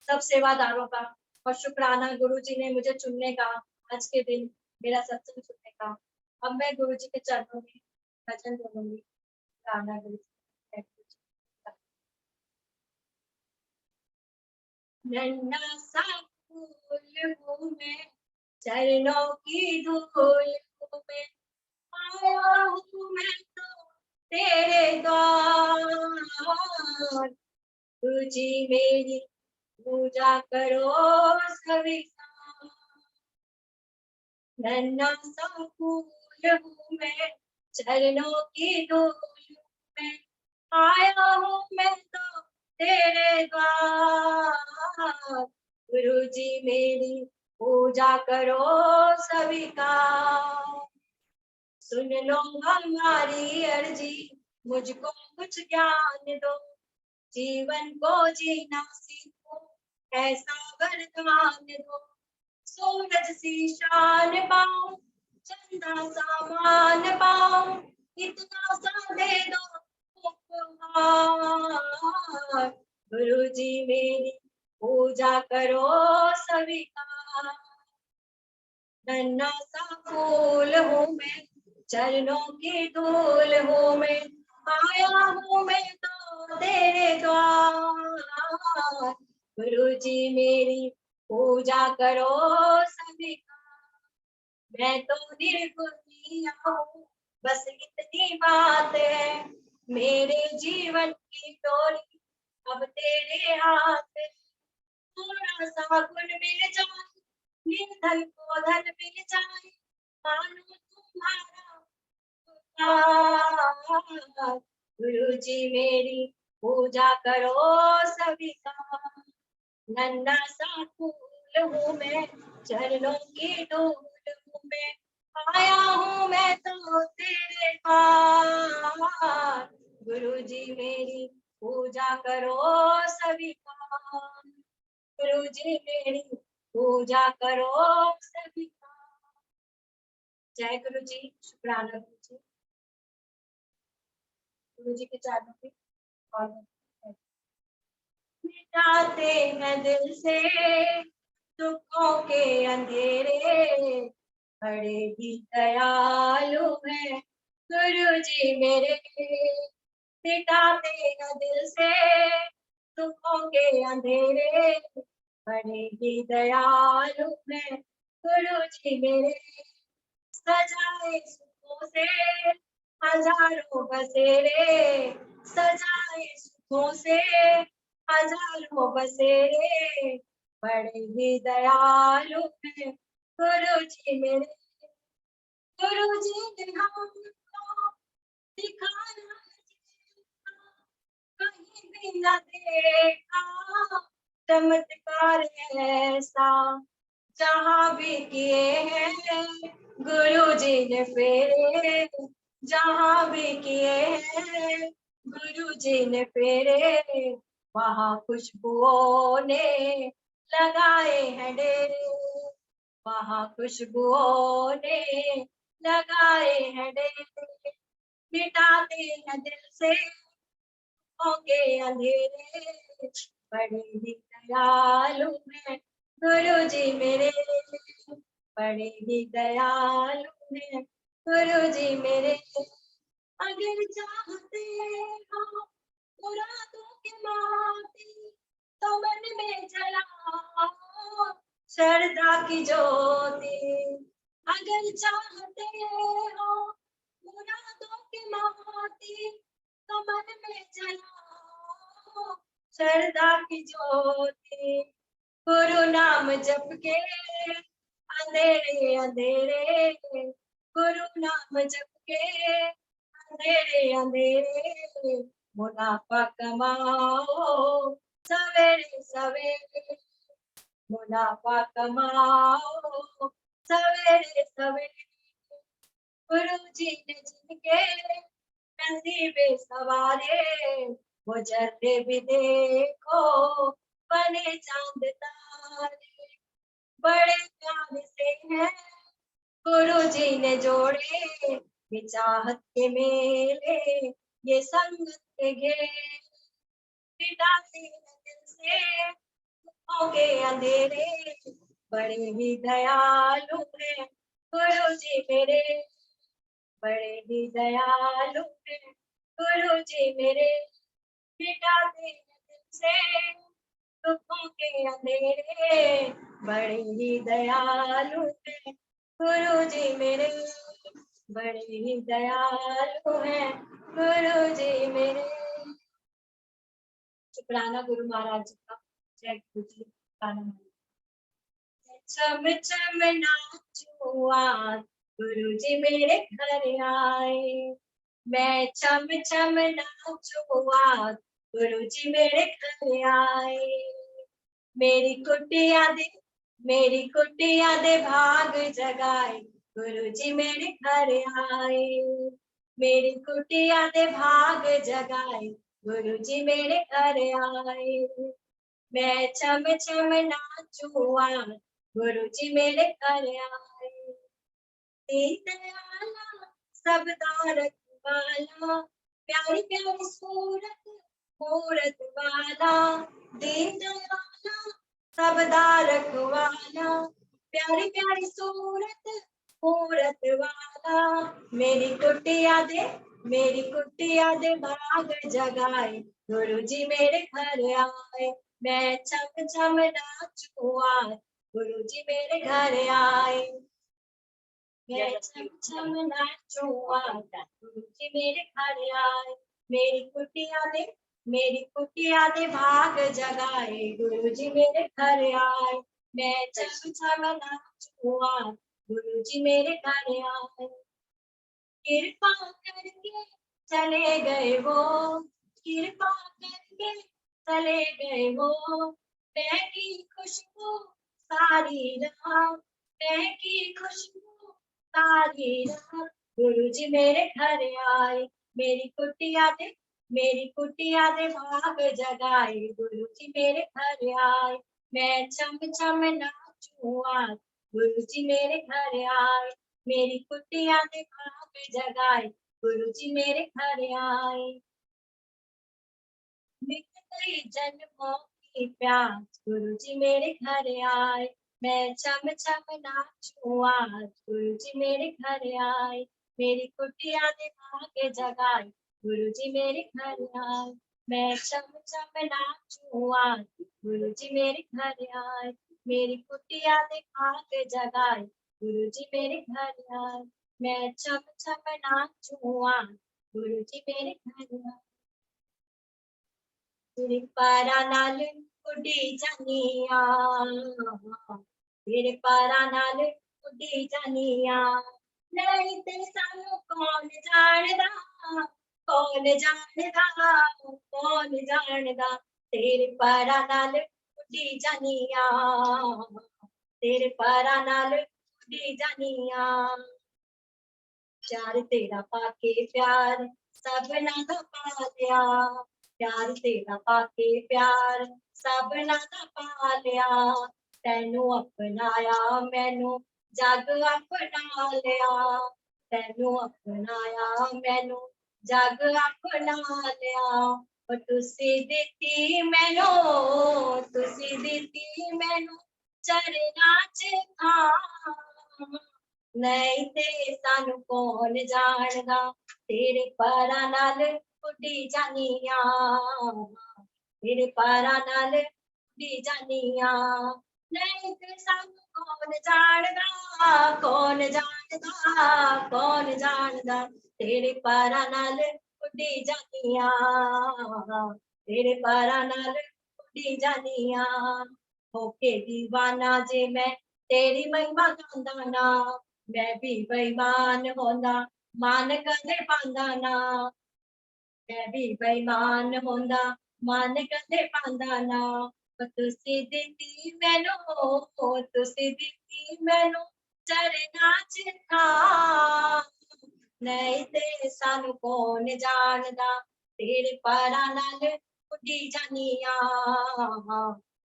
सब सेवादारों का, और शुक्राना गुरुजी ने मुझे चुनने का, आज के दिन मेरा सत्संग सुनने का। अब मैं गुरुजी के चरणों में भजन बोलूंगी। शुक्राना गुरुजी, थैंक यू। नन्हा सा फूल हूँ मैं, चरणों की धूल हूँ मैं, आया हूँ मैं तो तेरे द्वार, तुझी मेरी पूजा करो सभी। नन्हा सा फूल हूँ मैं, चरणों की धूल हूँ मैं, आया हूँ मैं तो तेरे द्वार, गुरु जी मेरी पूजा करो सभी का। सुन लो हमारी अर्जी, मुझको कुछ ज्ञान दो, जीवन को जीना सीखो, ऐसा वरदान दो। सूरज सी शान पाऊं, चंदा सामान पाऊं, इतना सा दे दो उपहार, गुरु जी मेरी पूजा करो सभी का। नन्हा सा फूल हूँ मैं, चरणों की धूल हूँ मैं, आया हूँ मैं तो तेरे द्वार, गुरु जी मेरी पूजा करो सभी का। मैं तो निर्गुणिया हूँ, बस इतनी बात है, मेरे जीवन की डोरी अब तेरे हाथ है। थोड़ा सा गुण मिल जाए, निर्धन को धन मिल जाए, मानो तुम्हारा उपकार, गुरु जी मेरी पूजा करो सभी का। नन्हा सा फूल हूँ मैं, चरणों की धूल हूँ मैं, आया हूँ मैं तो तेरे द्वार, गुरु जी मेरी पूजा करो सभी का, गुरु जी मेरी पूजा करो सभी का। जय गुरु जी, शुक्राना गुरु जी, गुरु जी के चरणों पे और मिटाते हैं दिल से दुखों के अंधेरे, बड़े ही दयालु है गुरु जी मेरे, मिटाते हैं दिल से दुखों के अंधेरे, बड़े ही दयालु है गुरु जी मेरे। सजाए सुखों से हजारों बसेरे, सजाए सुखों से हजारों बसेरे बड़े ही दयालु हैं गुरु जी मेरे। गुरु जी ने हमको दिखाया कहीं भी न देखा चमत्कार ऐसा जहाँ भी किए हैं गुरु जी ने फेरे। जहाँ भी किए हैं गुरु जी ने फेरे वहाँ खुशबुओं ने लगाए हैं डेरे। वहाँ खुशबुओं ने लगाए हैं डेरे। मिटाते हैं दिल से होंगे अंधेरे बड़े ही दयालु हैं गुरु जी मेरे। बड़े ही दयालु हैं गुरु जी मेरे। अगर चाहते हो मुरादों की माफी तो मन में जलाओ श्रद्धा की ज्योति। अगर चाहते हो मुरादों की माफी तो मन में जलाओ श्रद्धा की ज्योति। गुरु नाम जप के अंधेरे अंधेरे गुरु नाम जप के अंधेरे अंधेरे मुनाफा कमाओ सवेरे सवेरे। मुनाफा कमाओ सवेरे सवेरे। गुरु जी ने जिनके नसीबे सवारे वो जर्रे भी देखो बने चांद तारे। बड़े प्यार से हैं गुरु जी ने जोड़े ये चाहत के मेले ये संगत के घेरे। मिटाते हैं दिल से होंगे अंधेरे बड़े ही दयालु हैं गुरु जी मेरे। बड़े ही दयालु हैं गुरु जी मेरे। मिटाते हैं दिल से दुखों के अंधेरे बड़े ही दयालु हैं गुरु जी मेरे। बड़े ही दयालु हैं गुरु जी मेरे। शुक्राना गुरु महाराज जी का। जय गुरु जी। चम चम नाचू आज गुरु जी मेरे घर आए। मैं चम चम नाचू आज गुरु जी मेरे घर आए। मेरी कुटिया दे भाग जगाए गुरु जी मेरे घर आए। मेरी कुटिया दे भाग जगाए गुरु जी मेरे घर आए। मैं चम चम नाचू आज गुरु जी मेरे घर आए। दीन दयाला सबदा रखवाला प्यारी प्यारी सूरत मूरत वाला। दीन दयाला सबदा रखवाला प्यारी प्यारी सूरत मूरत वाला। मेरी कुटिया दे भाग जगाए गुरु जी मेरे घर आए। मैं चम चम नाचू आज गुरु जी मेरे घर आए। मैं चम चम नाचू आज गुरु जी मेरे घर आए। मेरी कुटिया दे भाग जगाए गुरु जी मेरे घर आए। मैं चम चम नाचू आज गुरु जी मेरे घर आए। कृपा करके चले गए वो कृपा करके चले गए वो महकी खुशबू सारी रात महकी खुशबू सारी रात। गुरु जी मेरे घर आए। मेरी कुटिया दे भाग जगाए गुरु जी मेरे घर आए। मैं चम चम नाचू आज गुरु जी मेरे घर आए। मेरी कुटिया दे भाग जगाए गुरु जी मेरे घर आए। मिट गई जन्मों की प्यास गुरु जी मेरे घर आए। मैं चम चम नाचू आज गुरु जी मेरे घर आए। मेरी कुटिया दे भाग जगाए गुरु जी मेरे घर आए। मैं चम चम नाचू आज गुरु जी मेरे घर आए। मेरी कुटिया दे भाग जगाए गुरु जी मेरे घर आए। मैं चम चम नाचू आज गुरु जी मेरे घर आए। तेरे पारा नाल उड़ी जानिया, तेरे पारा नाल उड़ी जानिया, नहीं ते सानू कौन जानदा, कौन जानदा, कौन जानदा, तेरे पारा नाल उड़ी जानिया, तेरे पारा नाल उड़ी जानिया, प्यार तेरा पाके प्यार सबना दा पा लिया, प्यार तेरा पाके प्यार सबना दा पा लिया, तैनू अपनाया मैनू जग अपना लिया, तैनू अपनाया मैनू जग अपना लिया, और तुसी दिती मैनू, तुसी दिती मैनू चरना च थां, नहीं ते सानू कौन जानदा, तेरे पारा नाल उड़ी जानिया, तेरे पारा नाल उड़ी जानिया, नहीं ते सानू कौन जानदा, कौन जानदा, कौन जानदा, तेरे पारा नाल उड़ी जानिया, तेरे पारा नाल उड़ी जानिया, होके दीवाना जे मैं तेरी महिमा गांदा ना, मैं भी बेईमान होंदा मान कदे पांदा ना, मैं भी बेईमान होंदा मान कदे पांदा ना, तुसी दिती मैनू, तुसी दिती मैनू चरना च थां, नहीं ते सानू कौन जानदा, तेरे पारा नाल उड़ी जानिया,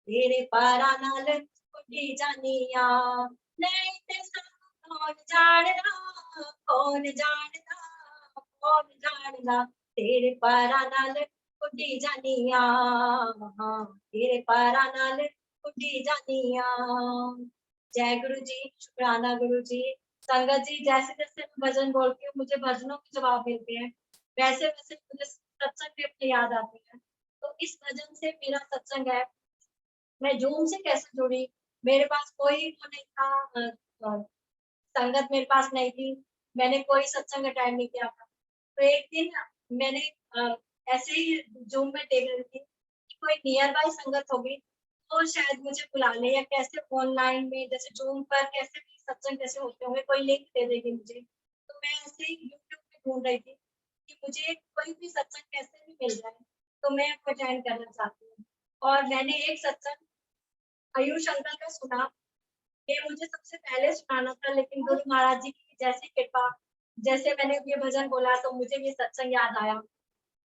तेरे पारा नाल उड़ी जानिया, नहीं ते सानू कौन जानदा, कौन जानदा, कौन जानदा, तेरे पारा नाल उड़ी जानिया, तेरे पारा नाल उड़ी जानिया। जय गुरु जी, शुक्राना गुरु जी। संगत जी, जैसे जैसे मैं भजन बोलती हूँ मुझे भजनों के जवाब मिलते हैं, वैसे वैसे मुझे सत्संग भी अपने याद आते हैं। तो इस भजन से मेरा सत्संग है। मैं जूम से कैसे जुड़ी, मेरे पास कोई वो नहीं था, संगत मेरे पास नहीं थी, मैंने कोई सत्संग अटेंड नहीं किया था। तो एक दिन मैंने ऐसे ही जूम में देख रही थी कि कोई नियर बाय संगत होगी तो शायद मुझे बुला ले, या कैसे ऑनलाइन में जैसे जूम पर कैसे भी सत्संग कैसे होते होंगे, कोई लिंक दे देगी मुझे। तो मैं ऐसे ही यूट्यूब पे ढूंढ रही थी कि मुझे कोई भी सत्संग कैसे भी मिल जाए तो मैं अटेंड करना चाहती हूँ। और मैंने एक सत्संग आयुष अंकल का सुना, ये मुझे सबसे पहले सुनाना था, लेकिन गुरु महाराज जी की जैसी कृपा, जैसे मैंने ये भजन बोला तो मुझे ये सत्संग याद आया।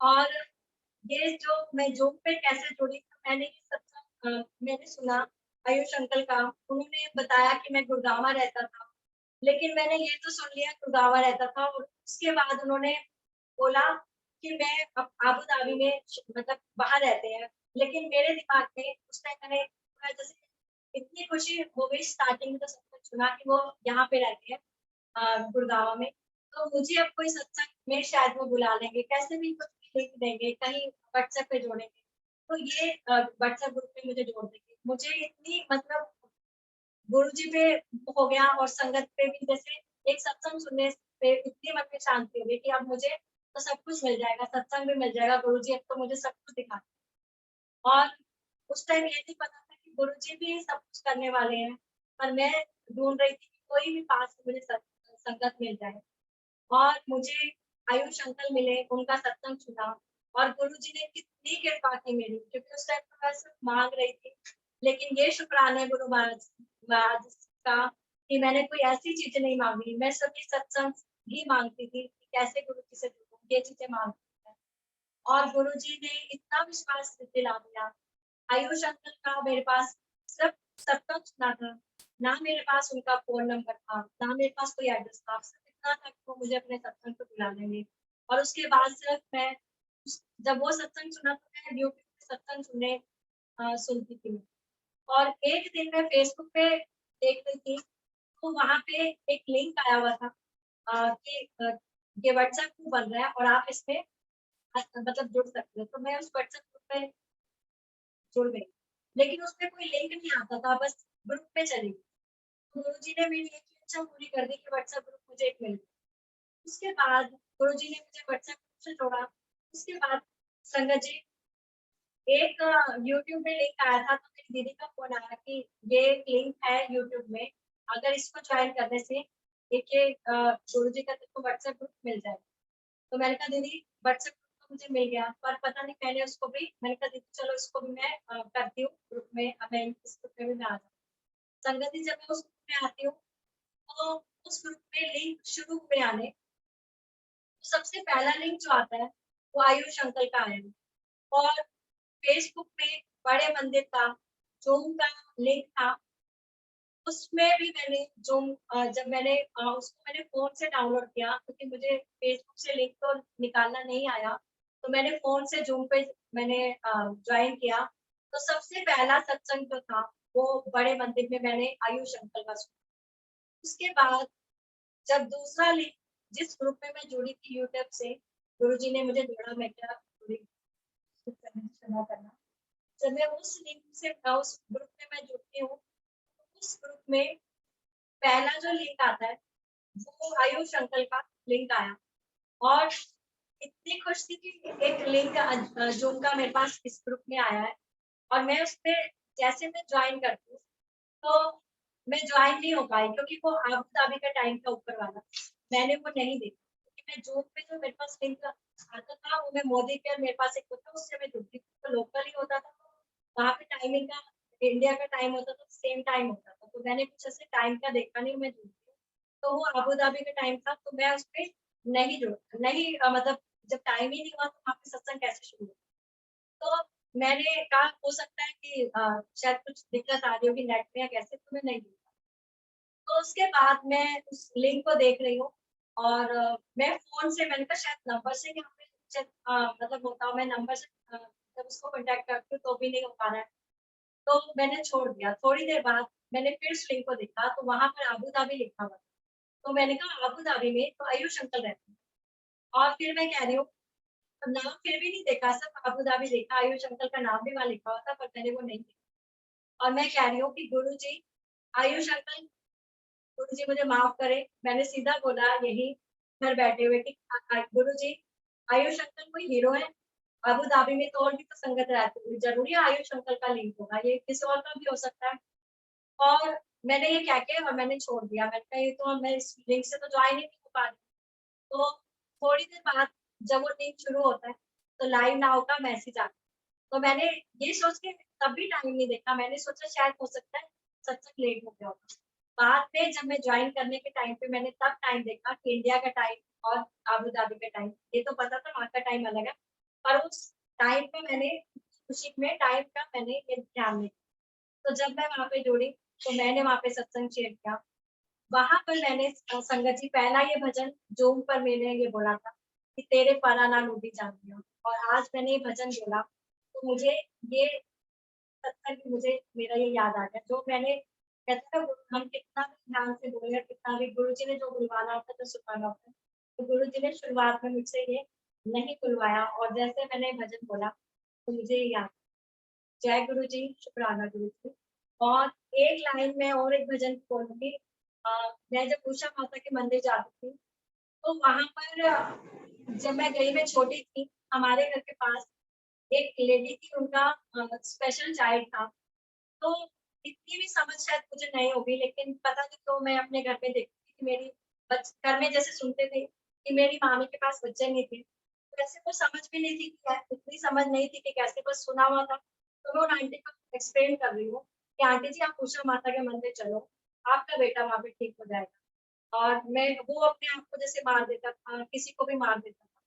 और ये जो मैं जूम पे कैसे जुड़ी, तो मैंने ये सत्संग मैंने सुना आयुष अंकल का, उन्होंने बताया कि मैं गुड़गांव रहता था, लेकिन मैंने ये तो सुन लिया गुड़गांव रहता था, और उसके बाद उन्होंने बोला कि मैं अब आबू धाबी में मतलब बाहर रहते हैं, लेकिन मेरे दिमाग में उस टाइम मैंने जैसे इतनी खुशी हो गई स्टार्टिंग में तो सब कुछ सुना कि वो यहाँ पे रहते हैं गुड़गांव में, तो मुझे अब कोई सत्संग में शायद वो बुला लेंगे, कैसे भी कुछ भी लिंक देंगे, कहीं व्हाट्सएप पे जोड़ेंगे, तो ये व्हाट्सएप ग्रुप में मुझे जोड़ देंगे। मुझे इतनी मतलब गुरु जी पे हो गया, और संगत पे भी, जैसे एक सत्संग सुनने पे इतनी मन में शांति हो गई कि अब मुझे तो सब कुछ मिल जाएगा, सत्संग भी मिल जाएगा, गुरु जी अब तो मुझे सब कुछ दिखा। और उस टाइम ये नहीं पता था कि गुरु जी भी सब कुछ करने वाले हैं, पर मैं ढूंढ रही थी कि कोई भी पास में मुझे संगत मिल जाए, और मुझे आयुष अंकल मिले, उनका सत्संग सुना, और गुरुजी ने कितनी कृपा की मेरी, क्योंकि उस टाइम तो मैं सिर्फ मांग रही थी, लेकिन ये शुक्राना है गुरु महाराज का कि मैंने कोई ऐसी चीजें नहीं मांगी, मैं सभी सत्संग ही मांगती थी कि कैसे गुरु जी से जुड़ूं, ये चीजें मांगती थी। और गुरुजी ने इतना विश्वास दिला दिया। आयुष अंकल का मेरे पास सिर्फ सत्संग सुना था, ना मेरे पास उनका फोन नंबर था, ना मेरे पास कोई एड्रेस था, सिर्फ इतना था कि वो मुझे अपने सत्संग पे बुला लेंगे। और उसके बाद सिर्फ मैं जब वो सत्संग सुना तो मैं यूट्यूब पे सत्संग सुनती थी। और एक दिन मैं फेसबुक पे देख रही थी, तो वहां पे एक लिंक आया हुआ था कि ये व्हाट्सएप ग्रुप बन रहा है और आप इसमें मतलब जुड़ सकते हो। तो मैं उस व्हाट्सएप ग्रुप पे जुड़ गई, लेकिन उसमें कोई लिंक नहीं आता था, बस ग्रुप पे चली गई। तो गुरुजी ने मेरी एक इच्छा पूरी कर दी कि व्हाट्सएप ग्रुप मुझे एक मिल गया। उसके बाद गुरुजी ने मुझे व्हाट्सएप ग्रुप से जोड़ा। उसके बाद संगत जी एक यूट्यूब में लिंक आया था, तो मेरी दीदी का फोन आया कि ये लिंक है यूट्यूब में, अगर इसको ज्वाइन करने से एक ये गुरुजी का तुमको व्हाट्सएप ग्रुप मिल जाएगा। तो मैंने कहा दीदी व्हाट्सएप ग्रुप तो मुझे मिल गया, पर पता नहीं मैंने उसको भी, मैंने कहा दीदी चलो इसको भी मैं करती हूँ ग्रुप में, अब मैं इस ग्रुप में भी मैं आ जाऊँ। संगति जब मैं उस ग्रुप में आती हूँ, तो उस ग्रुप में लिंक शुरू में आने, तो सबसे पहला लिंक जो आता है वो आयुष अंकल का आया है, और फेसबुक में बड़े मंदिर का जूम का लिंक था, उसमें भी मैंने जूम जब मैंने उसको मैंने फ़ोन से डाउनलोड किया, क्योंकि मुझे फेसबुक से लिंक तो निकालना नहीं आया, तो मैंने फ़ोन से जूम पे मैंने जॉइन किया। तो सबसे पहला सत्संग जो था, वो बड़े मंदिर में मैंने आयुष अंकल का सुना। उसके बाद जब दूसरा लिंक, जिस ग्रुप में मैं जुड़ी थी यूट्यूब से, गुरुजी ने मुझे जोड़ा, मैं क्या जुड़ी क्षमा करना। जब मैं उस लिंक से उस ग्रुप में मैं जुड़ती हूँ, उस ग्रुप में पहला जो लिंक आता है वो आयुष अंकल का लिंक आया, और इतनी खुश थी कि एक लिंक जूम का मेरे पास इस ग्रुप में आया है, और मैं उसपे जैसे मैं ज्वाइन करती हूँ, तो मैं ज्वाइन नहीं हो पाई, क्योंकि वो आबू धाबी का टाइम था ऊपर वाला, मैंने वो नहीं देखा, क्योंकि मैं जूम पे जो मेरे पास लिंक आता था, वो मैं मोदी केयर मेरे पास एक होता, उससे मैं जुड़ती थी, तो लोकल ही होता था, तो वहाँ पे टाइमिंग का इंडिया का टाइम होता था, सेम टाइम होता था, तो मैंने कुछ ऐसे टाइम का देखा नहीं, मैं जुड़ी थी। तो वो आबू धाबी का टाइम था, तो मैं उसपे नहीं मतलब जब टाइम ही नहीं हुआ, तो वहाँ पे सत्संग कैसे शुरू हुआ? तो मैंने कहा हो सकता है कि शायद कुछ दिक्कत आ रही होगी नेट में या कैसे, तो मैं नहीं जुड़ पाई। तो उसके बाद मैं उस लिंक को देख रही हूँ, और मैं फ़ोन से, मैंने कहा शायद नंबर से यहाँ पे मतलब होता हो, मैं नंबर से जब उसको कॉन्टैक्ट करती हूँ, तो भी नहीं हो पा रहा है। तो मैंने छोड़ दिया। थोड़ी देर बाद मैंने फिर उस लिंक को देखा, तो वहाँ पर आबू धाबी लिखा हुआ था। तो मैंने कहा आबू धाबी में तो आयुष अंकल रहते हैं, और फिर मैं कह रही हूँ, नाम फिर भी नहीं देखा, सिर्फ आबू धाबी देखा, आयुष अंकल का नाम भी वहाँ लिखा हुआ था, पर मैंने वो नहीं देखा। और मैं कह रही हूँ कि गुरुजी, आयुष अंकल, गुरुजी मुझे माफ करें, मैंने सीधा बोला यही घर बैठे हुए कि गुरुजी, आयुष अंकल कोई हीरो है? अबू धाबी में तो और भी तो संगत रहती होगी, ज़रूरी है आयुष अंकल का लिंक होगा, ये किसी और का भी हो सकता है। और मैंने ये कह के और मैंने छोड़ दिया, मैंने कहा ये तो मैं इस लिंक से तो जॉइन ही नहीं हो पा रही। तो थोड़ी देर बाद जब वो लिंक शुरू होता है, तो लाइव नाउ का मैसेज आता है। तो मैंने ये सोच के तब भी टाइम नहीं देखा, मैंने सोचा शायद हो सकता है सत्संग लेट हो गया होगा। बाद में जब मैं जॉइन करने के टाइम पे मैंने तब टाइम देखा कि इंडिया का टाइम और आबू धाबी का टाइम, ये तो पता था वहाँ का टाइम अलग है, पर उस टाइम पे मैंने खुशी में टाइम का मैंने ये ध्यान नहीं दिया। तो जब मैं वहाँ पे जुड़ी, तो मैंने वहाँ पे सत्संग शेयर किया। वहाँ पर मैंने संगत जी पहला ये भजन ज़ूम पर मैंने ये बोला था कि तेरे परा ना डूबी जानियो, और आज मैंने ये भजन बोला, तो मुझे ये सत्संग मुझे मेरा ये याद आ गया, जो मैंने कहते हैं ना, हम कितना भी ध्यान से बोले, कितना भी गुरुजी ने जो बुलवाना होता है तो सुनाना होता है, तो गुरुजी ने शुरुआत में मुझसे ये नहीं बुलवाया, और जैसे मैंने भजन बोला, तो मुझे ये याद, जय गुरु जी, शुक्राना गुरु जी। और एक लाइन में और एक भजन बोलूँगी। मैं जब उषा माता के मंदिर जाती थी, तो वहाँ पर जब मैं गई, मैं छोटी थी, हमारे घर के पास एक लेडी थी, उनका स्पेशल चाइल्ड था। तो इतनी भी समझ शायद मुझे नहीं होगी, लेकिन पता नहीं क्यों मैं अपने घर में देखती थी कि मेरी घर में जैसे सुनते थे कि मेरी मामी के पास बच्चे नहीं थे। तो ऐसे कुछ समझ भी नहीं थी, इतनी समझ नहीं थी कि कैसे, बस सुना हुआ था। तो मैं उन आंटी को एक्सप्लेन कर रही हूँ कि आंटी जी आप उषा माता के मंदिर चलो, आपका बेटा वहाँ पे ठीक हो जाएगा। और मैं वो अपने आप को जैसे मार देता था, किसी को भी मार देता था।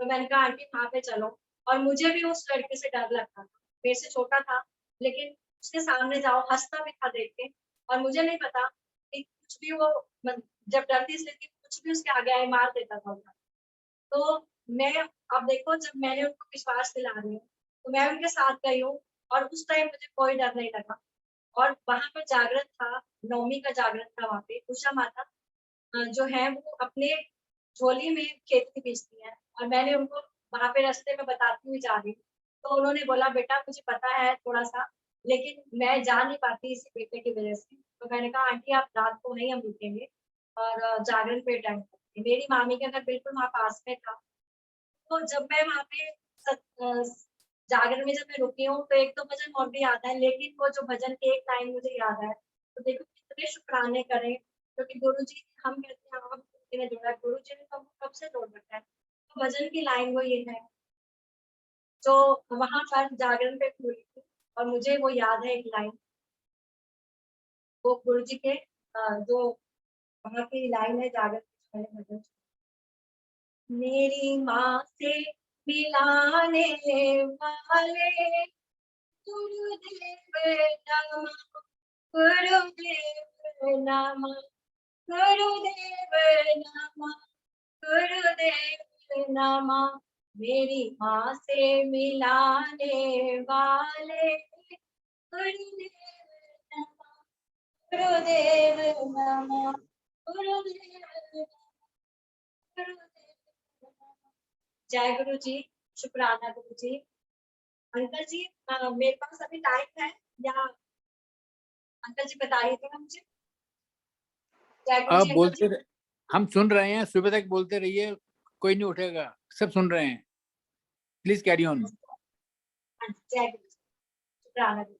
तो मैंने कहा आंटी वहाँ पे चलो, और मुझे भी उस लड़के से डर लगता था। मेरे से छोटा था, लेकिन उसके सामने जाओ, हँसता भी था देख के, और मुझे नहीं पता कि कुछ भी वो जब डरती इसलिए थी, कुछ भी उसके आगे आए मार देता था उठा। तो मैं, अब देखो जब मैंने उनको विश्वास दिला रही हूँ, तो मैं उनके साथ गई हूँ, और उस टाइम मुझे कोई डर नहीं लगा। और वहाँ पर जागरण था, नवमी का जागरण था वहाँ पे, उषा माता जो है वो अपने झोली में खेती बेचती हैं, और मैंने उनको वहाँ पे रास्ते में बताती हुई जा रही हूँ। तो उन्होंने बोला बेटा मुझे पता है थोड़ा-सा, लेकिन मैं जा नहीं पाती इसी बेटे की वज़ह से। तो मैंने कहा आंटी आप रात को वहीं हम रुकेंगे, और जागरण पे अटेंड करेंगे। मेरी मामी का घर बिल्कुल वहाँ पास में था। तो जब मैं वहाँ पे जागरण में जब मैं रुकी हूँ तो एक तो भजन और भी याद है, लेकिन वो जो भजन की एक लाइन मुझे याद है, तो देखो कितने शुक्राने करें, क्योंकि गुरु जी हम कहते हैं आप ने जोड़ा, गुरु जी ने तो हमको कब से जोड़ रखा है। तो भजन की लाइन वो ये है जो वहां पर जागरण पे हुई थी, और मुझे वो याद है एक लाइन, वो गुरु जी के जो वहां की लाइन है जागरण के मैंने भजन, मेरी माँ से मिलाने वाले गुरुदेव नमः, गुरुदेव नमः, गुरुदेव नमः, गुरुदेव नमः, मेरी माँ से मिलाने वाले गुरुदेव नमः, गुरुदेव नमः, गुरुदेव नमः। जय गुरु जी, शुक्राना गुरु जी। अंकल जी मेरे पास अभी टाइम है या अंकल जी बताइए तो मुझे। जय गुरु आप जी अंकल बोलते जी। हम सुन रहे हैं, सुबह तक बोलते रहिए, कोई नहीं उठेगा, सब सुन रहे हैं, प्लीज कैरी ऑन। हाँ, जय गुरु जी, शुक्राना गुरु।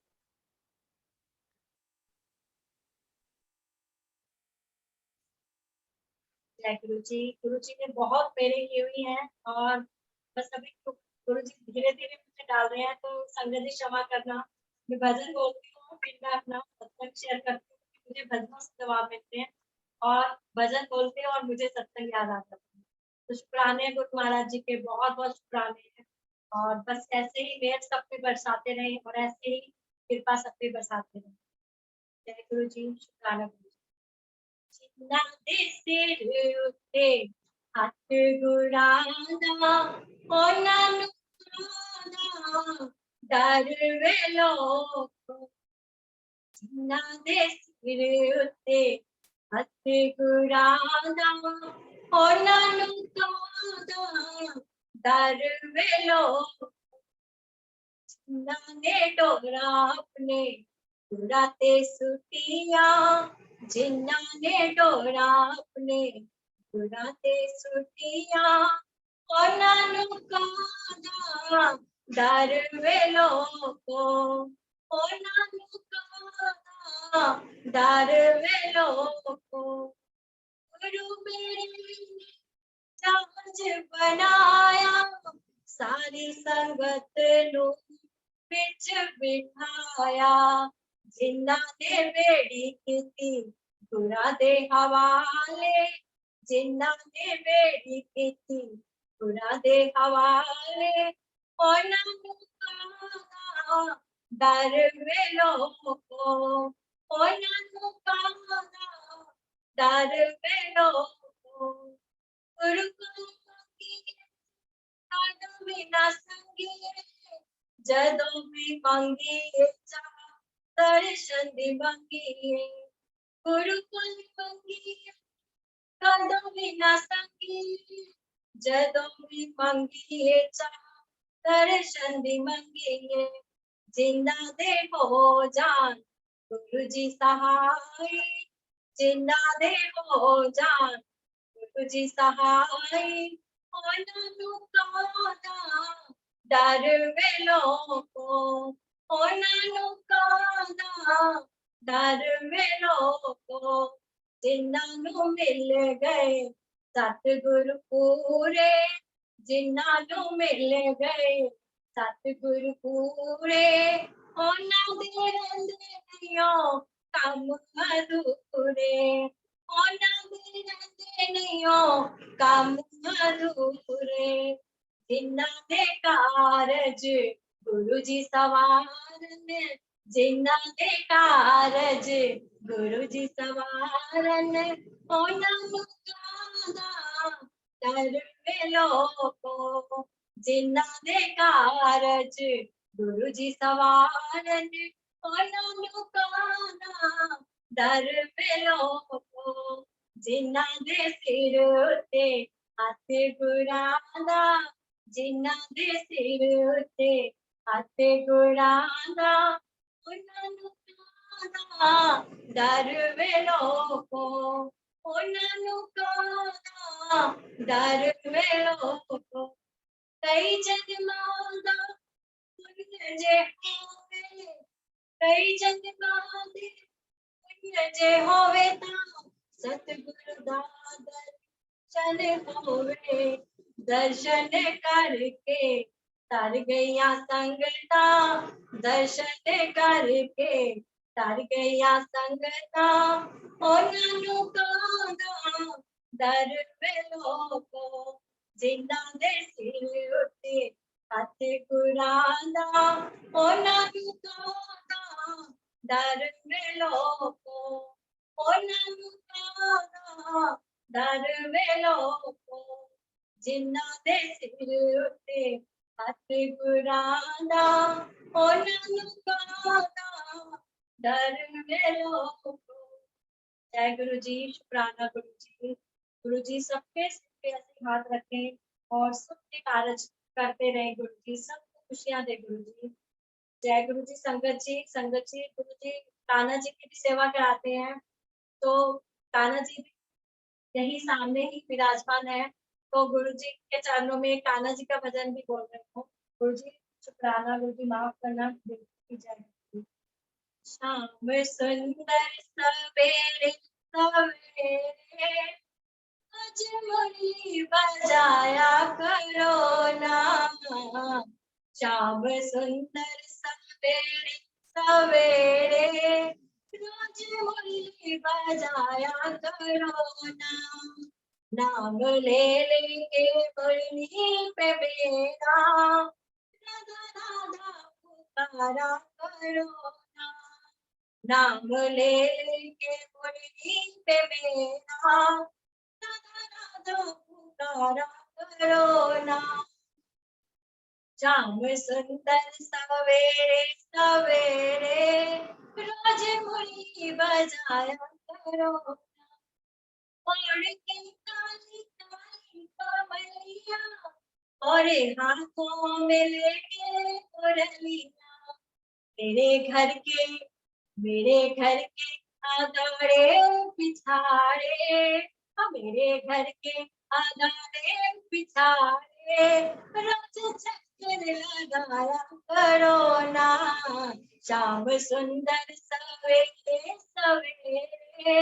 जय गुरु जी ने बहुत मेरे की हुई है, और बस अभी गुरु जी धीरे धीरे मुझे डाल रहे हैं, तो संगत जी क्षमा करना। मैं भजन बोलती हूँ, फिर मैं अपना सत्संग शेयर करती हूँ, मुझे भजनों से जवाब मिलते हैं, और भजन बोलते हैं और मुझे सत्संग याद आता है। तो शुक्राने गुरु महाराज जी के, बहुत बहुत शुक्राने हैं, और बस ऐसे ही मेहर सब पे बरसाते रहे, और ऐसे ही कृपा सब पे बरसाते रहे। जय गुरु जी, शुक्राना गुरु जी। जिन्ना दे सिर उत्ते हथ गुरादा, ਉਹਨਾਂ ਨੂੰ ਕਾਦਾ ਡਰ ਵੇ ਲੋਕੋ, ਜਿਨ੍ਹਾਂ ਦੇ ਸਿਰ ਉੱਤੇ ਹੱਥ ਗੁਰਾਦਾ, ਉਹਨਾਂ ਨੂੰ ਕਾਦਾ ਡਰ ਵੇ ਲੋਕੋ, जिन्ना ने डोरा अपने गुराते सुटिया, जिन्ना ने डोरा अपने गुराते सुटिया, ਉਹਨਾਂ ਨੂੰ ਕਾਦਾ ਡਰ ਵੇ ਲੋਕੋ, ਉਹਨਾਂ ਨੂੰ ਕਾਦਾ ਡਰ ਵੇ ਲੋਕੋ, गुरु मेरे जहाज बनाया, सारी संगत नू विच बिठाया, जिन्ना ने बेड़ी कीती गुरा दे हवाले, जिन्ना ने बेड़ी कीती गुरा दे हवाले, ਉਹਨਾਂ ਨੂੰ ਕਾਦਾ ਡਰ ਵੇ ਲੋਕੋ, ਉਹਨਾਂ ਨੂੰ ਕਾਦਾ डर वे लोगो, गुरु को कादों में ना संगे, जदों भी मंगी दर्शन दी मंगी, गुरु को मंगी कादों में ना संगे, जदों भी मंगी दर्शन दी मंगी, जिन्ना दे हो जान गुरु जी सहाय, जिन्ना दे हो जान गुरु जी सहाय, ਉਹਨਾਂ ਨੂੰ ਕਾਦਾ ਡਰ ਵੇ ਲੋਕੋ, ਉਹਨਾਂ ਨੂੰ ਕਾਦਾ ਡਰ ਵੇ ਲੋਕੋ, ਜਿਨ੍ਹਾਂ ਨੂੰ ਮਿਲ ਗਏ ਸਤਿਗੁਰ ਪੂਰੇ, ਜਿਨ੍ਹਾਂ ਨੂੰ ਮਿਲ ਗਏ ਸਤਿਗੁਰ ਪੂਰੇ, ਉਹਨਾਂ ਦੇ ਰਹਿੰਦੇ ਨਹੀਂ ਕੰਮ ਅਧੂਰੇ, ਉਹਨਾਂ ਦੇ ਰਹਿੰਦੇ ਨਹੀਂ ਕੰਮ ਅਧੂਰੇ, ਜਿਨ੍ਹਾਂ ਦੇ ਕਾਰਜ ਗੁਰੂ ਜੀ ਸਵਾਰਨ, ਜਿਨ੍ਹਾਂ ਦੇ ਕਾਰਜ ਗੁਰੂ ਜੀ ਸਵਾਰਨ, ਉਹਨਾਂ ਨੂੰ ਕਾਦਾ ਡਰ ਵੇ ਲੋਕੋ, ਜਿਨ੍ਹਾਂ ਦੇ ਕਾਰਜ ਗੁਰੂ ਜੀ ਸਵਾਰਨ, ਉਹਨਾਂ ਨੂੰ ਕਾਦਾ ਡਰ ਵੇ ਲੋਕੋ, ਜਿਨ੍ਹਾਂ ਦੇ ਸਿਰ ਉੱਤੇ ਹੱਥ ਗੁਰਾਂ ਦਾ, ਜਿਨ੍ਹਾਂ ਦੇ ਸਿਰ ਉੱਤੇ ਹੱਥ ਗੁਰਾਂ ਦਾ, ਉਹਨਾਂ ਨੂੰ ਕਾਦਾ ਡਰ ਵੇ ਲੋਕੋ, ਉਹਨਾਂ ਨੂੰ ਕਾਦਾ ਡਰ ਵੇ ਲੋਕੋ, ਕਈ ਜਨਮਾਂ ਦਾ जे होवे कई जन्मां दे पुण्य जे होवे तां सतगुरु दा दर्शन होवे दर्शन करके तर गईया संगता दर्शन करके तर गईया संगता ਉਹਨਾਂ ਨੂੰ ਕਾਂਦਾ ਦਰ ਵੇਲੋਕੋ ਜਿਨ੍ਹਾਂ ਦੇ ਸਿਰ ਉੱਤੇ ਹੱਥ ਗੁਰਾਂ ਦਾ ਉਹਨਾਂ ਨੂੰ ਕਾਂਦਾ ਦਰ ਵੇਲੋਕੋ ਉਹਨਾਂ ਨੂੰ ਕਾਂਦਾ ਦਰ ਵੇਲੋਕੋ ਜਿਨ੍ਹਾਂ ਦੇ ਸਿਰ ਉੱਤੇ ਹੱਥ ਗੁਰਾਂ ਦਾ ਉਹਨਾਂ ਨੂੰ ਕਾਂਦਾ ਦਰ ਵੇਲੋਕੋ। जय गुरु जी, शुक्राना गुरु जी सबके सिर पे ऐसे हाथ रखें और सबके कार्य करते रहे गुरु जी, सबको खुशियां दे गुरु जी। जय गुरु जी। संगत जी गुरु जी कान्हा जी की भी सेवा कराते हैं, तो कान्हा जी भी यही सामने ही विराजमान है, तो गुरु जी के चरणों में कान्हा जी का भजन भी बोल रहे हो। गुरु जी शुक्राना, गुरु जी माफ करना। जय श्याम सुंदर सवेरे सवेरे आज मुरली बजाया करो ना। श्याम सुंदर सवेरे सवेरे रोज मुरली बजाया करो ना। नाम ले लेके मुरली पे मेरा राधा राधा पुकारा करो ना। नाम ले लेके मुरली पे मेरा राधा राधा पुकारा करो ना। श्याम सुंदर सवेरे सवेरे रोज मुरली बजाया करो ना। और के काली काली कमलिया और हाथों में लेके मुरलिया मेरे घर के आगाड़े पिछाड़े मेरे घर के आगाड़े पिछाड़े रोज चक्कर लगाया करो ना। श्याम सुंदर सवेरे सवेरे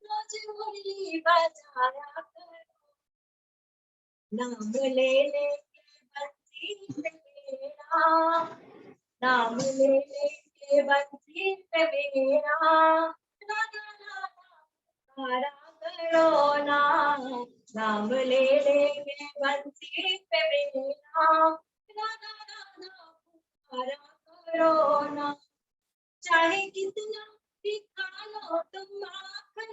रोज मुरली बजाया करो। नाम ले लेके बंसी पे मेरा नाम ले लेके बंसी पे मेरा राधा राधा पुकारा करो ना। नाम ले लेके बंसी पे मेरा राधा राधा पुकारा करो ना। चाहे कितना भी खा लो तुम माखन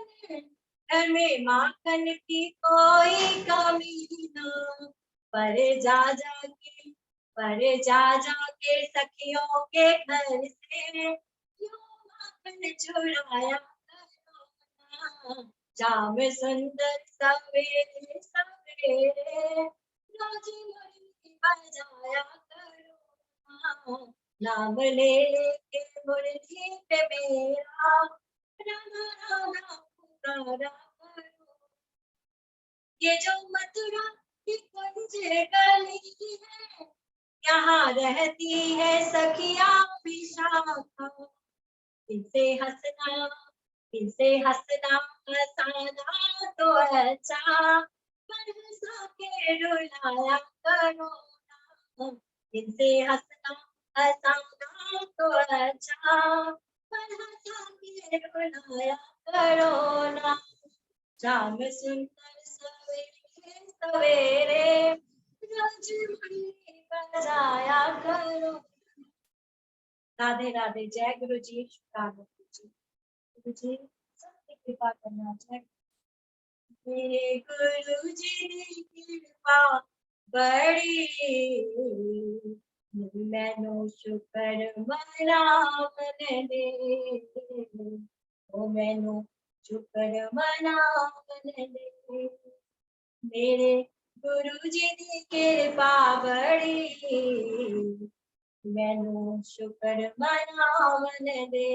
घर में माखन की कोई कमी ना। पर जा के सखियों के घर से क्यों माखन चुराया करो ना। श्याम सुंदर सवेरे सवेरे रोज मुरली बजाया करो ना। नाम ले लेके मुरली पे मेरा राधा राधा पुकारा करो। ये जो मथुरा की कुंज गली है यहाँ रहती है सखिया विशाखा। इनसे हंसना हंसाना तो अच्छा पर हंसा के रुलाया करो ना। इनसे हंसना तो अच्छा पर हंसा के रुलाया करो ना। श्याम सुंदर सवेरे सवेरे रोज मुरली बजाया करो। राधे राधे। जय गुरु जी, शुक्राना गुरु जी सबकी कृपा करना। जय मेरे गुरु जी की कृपा बड़ी मैनू शुक्र मनावन दे ओ मैनू शुक्र मनावन दे। मेरे गुरु जी की कृपा बड़ी मैनू शुक्र मनावन दे।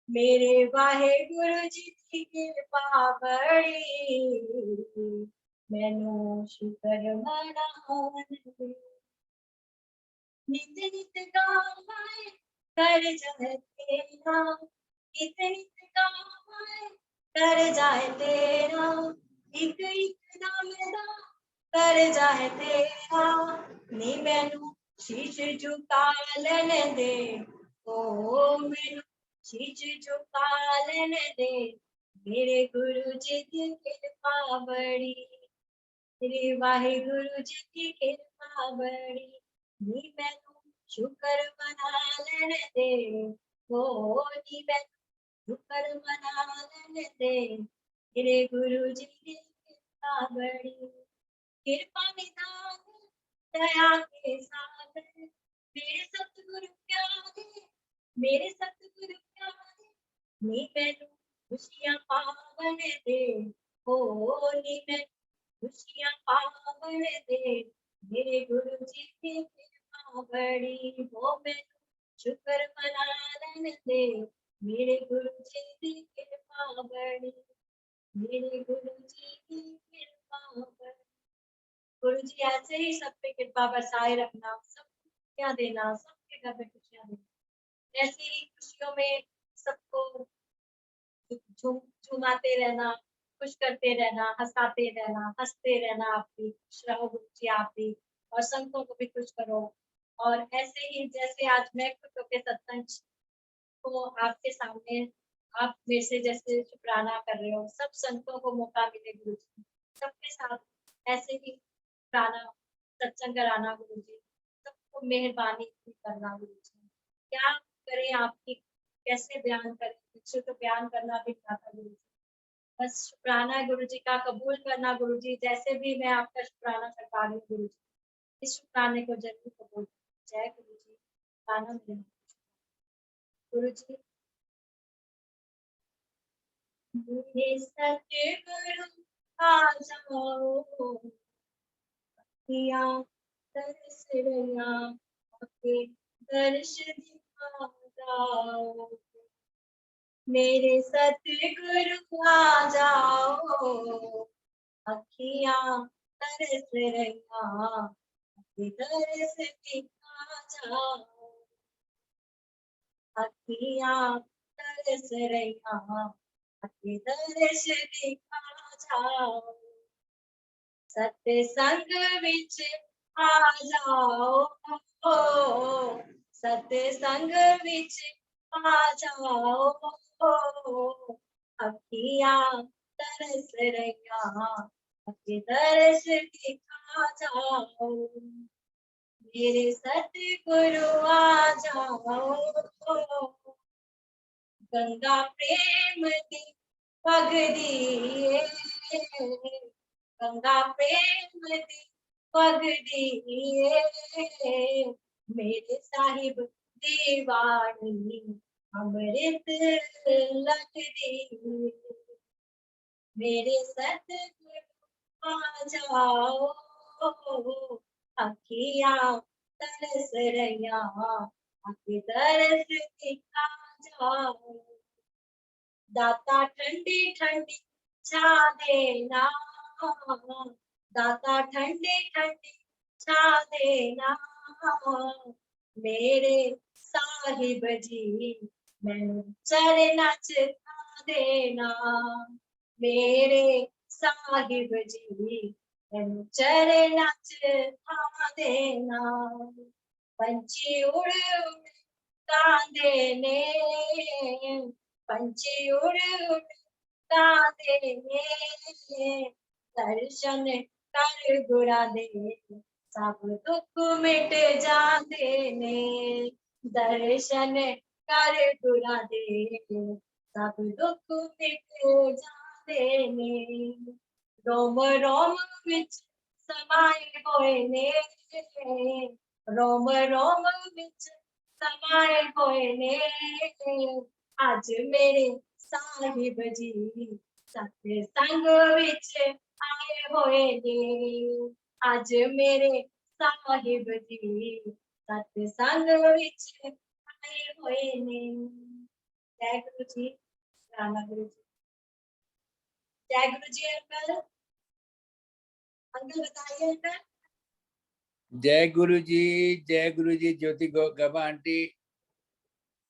मेरे वाहे गुरु जी की कृपा बड़ी मैनू शुक्र मनावन दे। नित नित गावे कर जाए तेरा, नित नित गावे कर जाए तेरा, एक एक नाम दा कर जाए तेरा, नी मैनू शीश झुका लेने दे, ओ मैनू शीश झुका लेने दे, मेरे गुरु जी की कृपा बड़ी, मेरे वाहिगुरु जी की कृपा बड़ी, नी मैनू शुक्र मना लेने दे, ओ नी मैनू शुक्र मना लेने दे, मेरे गुरु जी की कृपा बड़ी, कृपा निधान दया के सागर, मेरे सतगुरु प्यारे, मेरे सतगुरु प्यारे, नी मैनू खुशियां पावन दे, ओ नी मैनू खुशियां पावन दे, मेरे गुरु जी की कृपा बड़ी, हो मैनू शुक्र मना लेने दे, मेरे गुरु जी की कृपा बड़ी, मेरे गुरु जी की कृपा बड़ी। गुरु जी ऐसे ही सब पे कृपा बरसाए रखना, सबको खुशियां देना, सबके घर में खुशियां देना, ऐसी ही खुशियों में सबको झुमाते रहना, खुश करते रहना, हंसाते रहना, हंसते रहना, आप भी खुश रहो गुरु जी, आप भी, और संतों को भी खुश करो। और ऐसे ही जैसे आज मैं खुश होकर सत्संग को आपके सामने, आप मेरे से जैसे शुक्राना कर रहे हो, सब संतों को मौका मिले गुरु जी, सबके साथ ऐसे ही शुक्राना सत्संग कराना गुरु जी, सबको मेहरबानी करना गुरु जी, क्या करें आपकी, कैसे बयान करें, मुझसे तो बयान करना भी नहीं आता गुरु जी, बस शुक्राना गुरु जी का कबूल करना गुरु जी, जैसे भी मैं आपका शुक्राना कर पा रही हूँ गुरु जी, इस शुक्राने को जरूर कबूल करें। जय गुरु जी, गाना मेरे गुरु जी। मेरे सतगुरु आ जाओ, पिया तरस रैया आके दर्श दिखा जाओ, मेरे सतगुरु आ जाओ, अखियां तरस रैया आके दर्श दिखा जाओ, अखियां तरस रैया आके दर्श दिखा जाओ, सत्संग विच आ जाओ, सत्संग विच आ जाओ, अखियां तरस रैया आके दर्श दिखा जाओ, मेरे सतगुरु आ जाओ, गंगा प्रेम दी पगदी, गंगा प्रेम दी पगदी, मेरे साहिब दीवानी अमृत लगदी, मेरे सतगुरु आ जाओ, अखियां तरस रैया आके दर्श दिखा जाओ, दाता ठंडी ठंडी छा देना, दाता ठंडी ठंडी छा देना, मेरे साहिब जी मैनू चरना च खा देना, मेरे साहिब जी मैनू चरना च खा देना, पंछी उड़ उड़ गांदे ने, पंछी उड़ उड़ गांदे ने, दर्शन कर गुरा दे सब दुख मिट जाते ने, दर्शन कर गुरा दे सब दुख मिट जाते ने, रोम रोम विच समाए होए ने, रोम रोम विच समाए होए ने, आज मेरे साहिब जी सत्संग विच आए होए ने, आज मेरे साहिब जी सत्संग विच आए होए ने। जय गुरु जी, राणा गुरु जी। जय गुरु जी। अंकल, अंकल बताइए अंकल। जय गुरु जी ज्योति गबा आंटी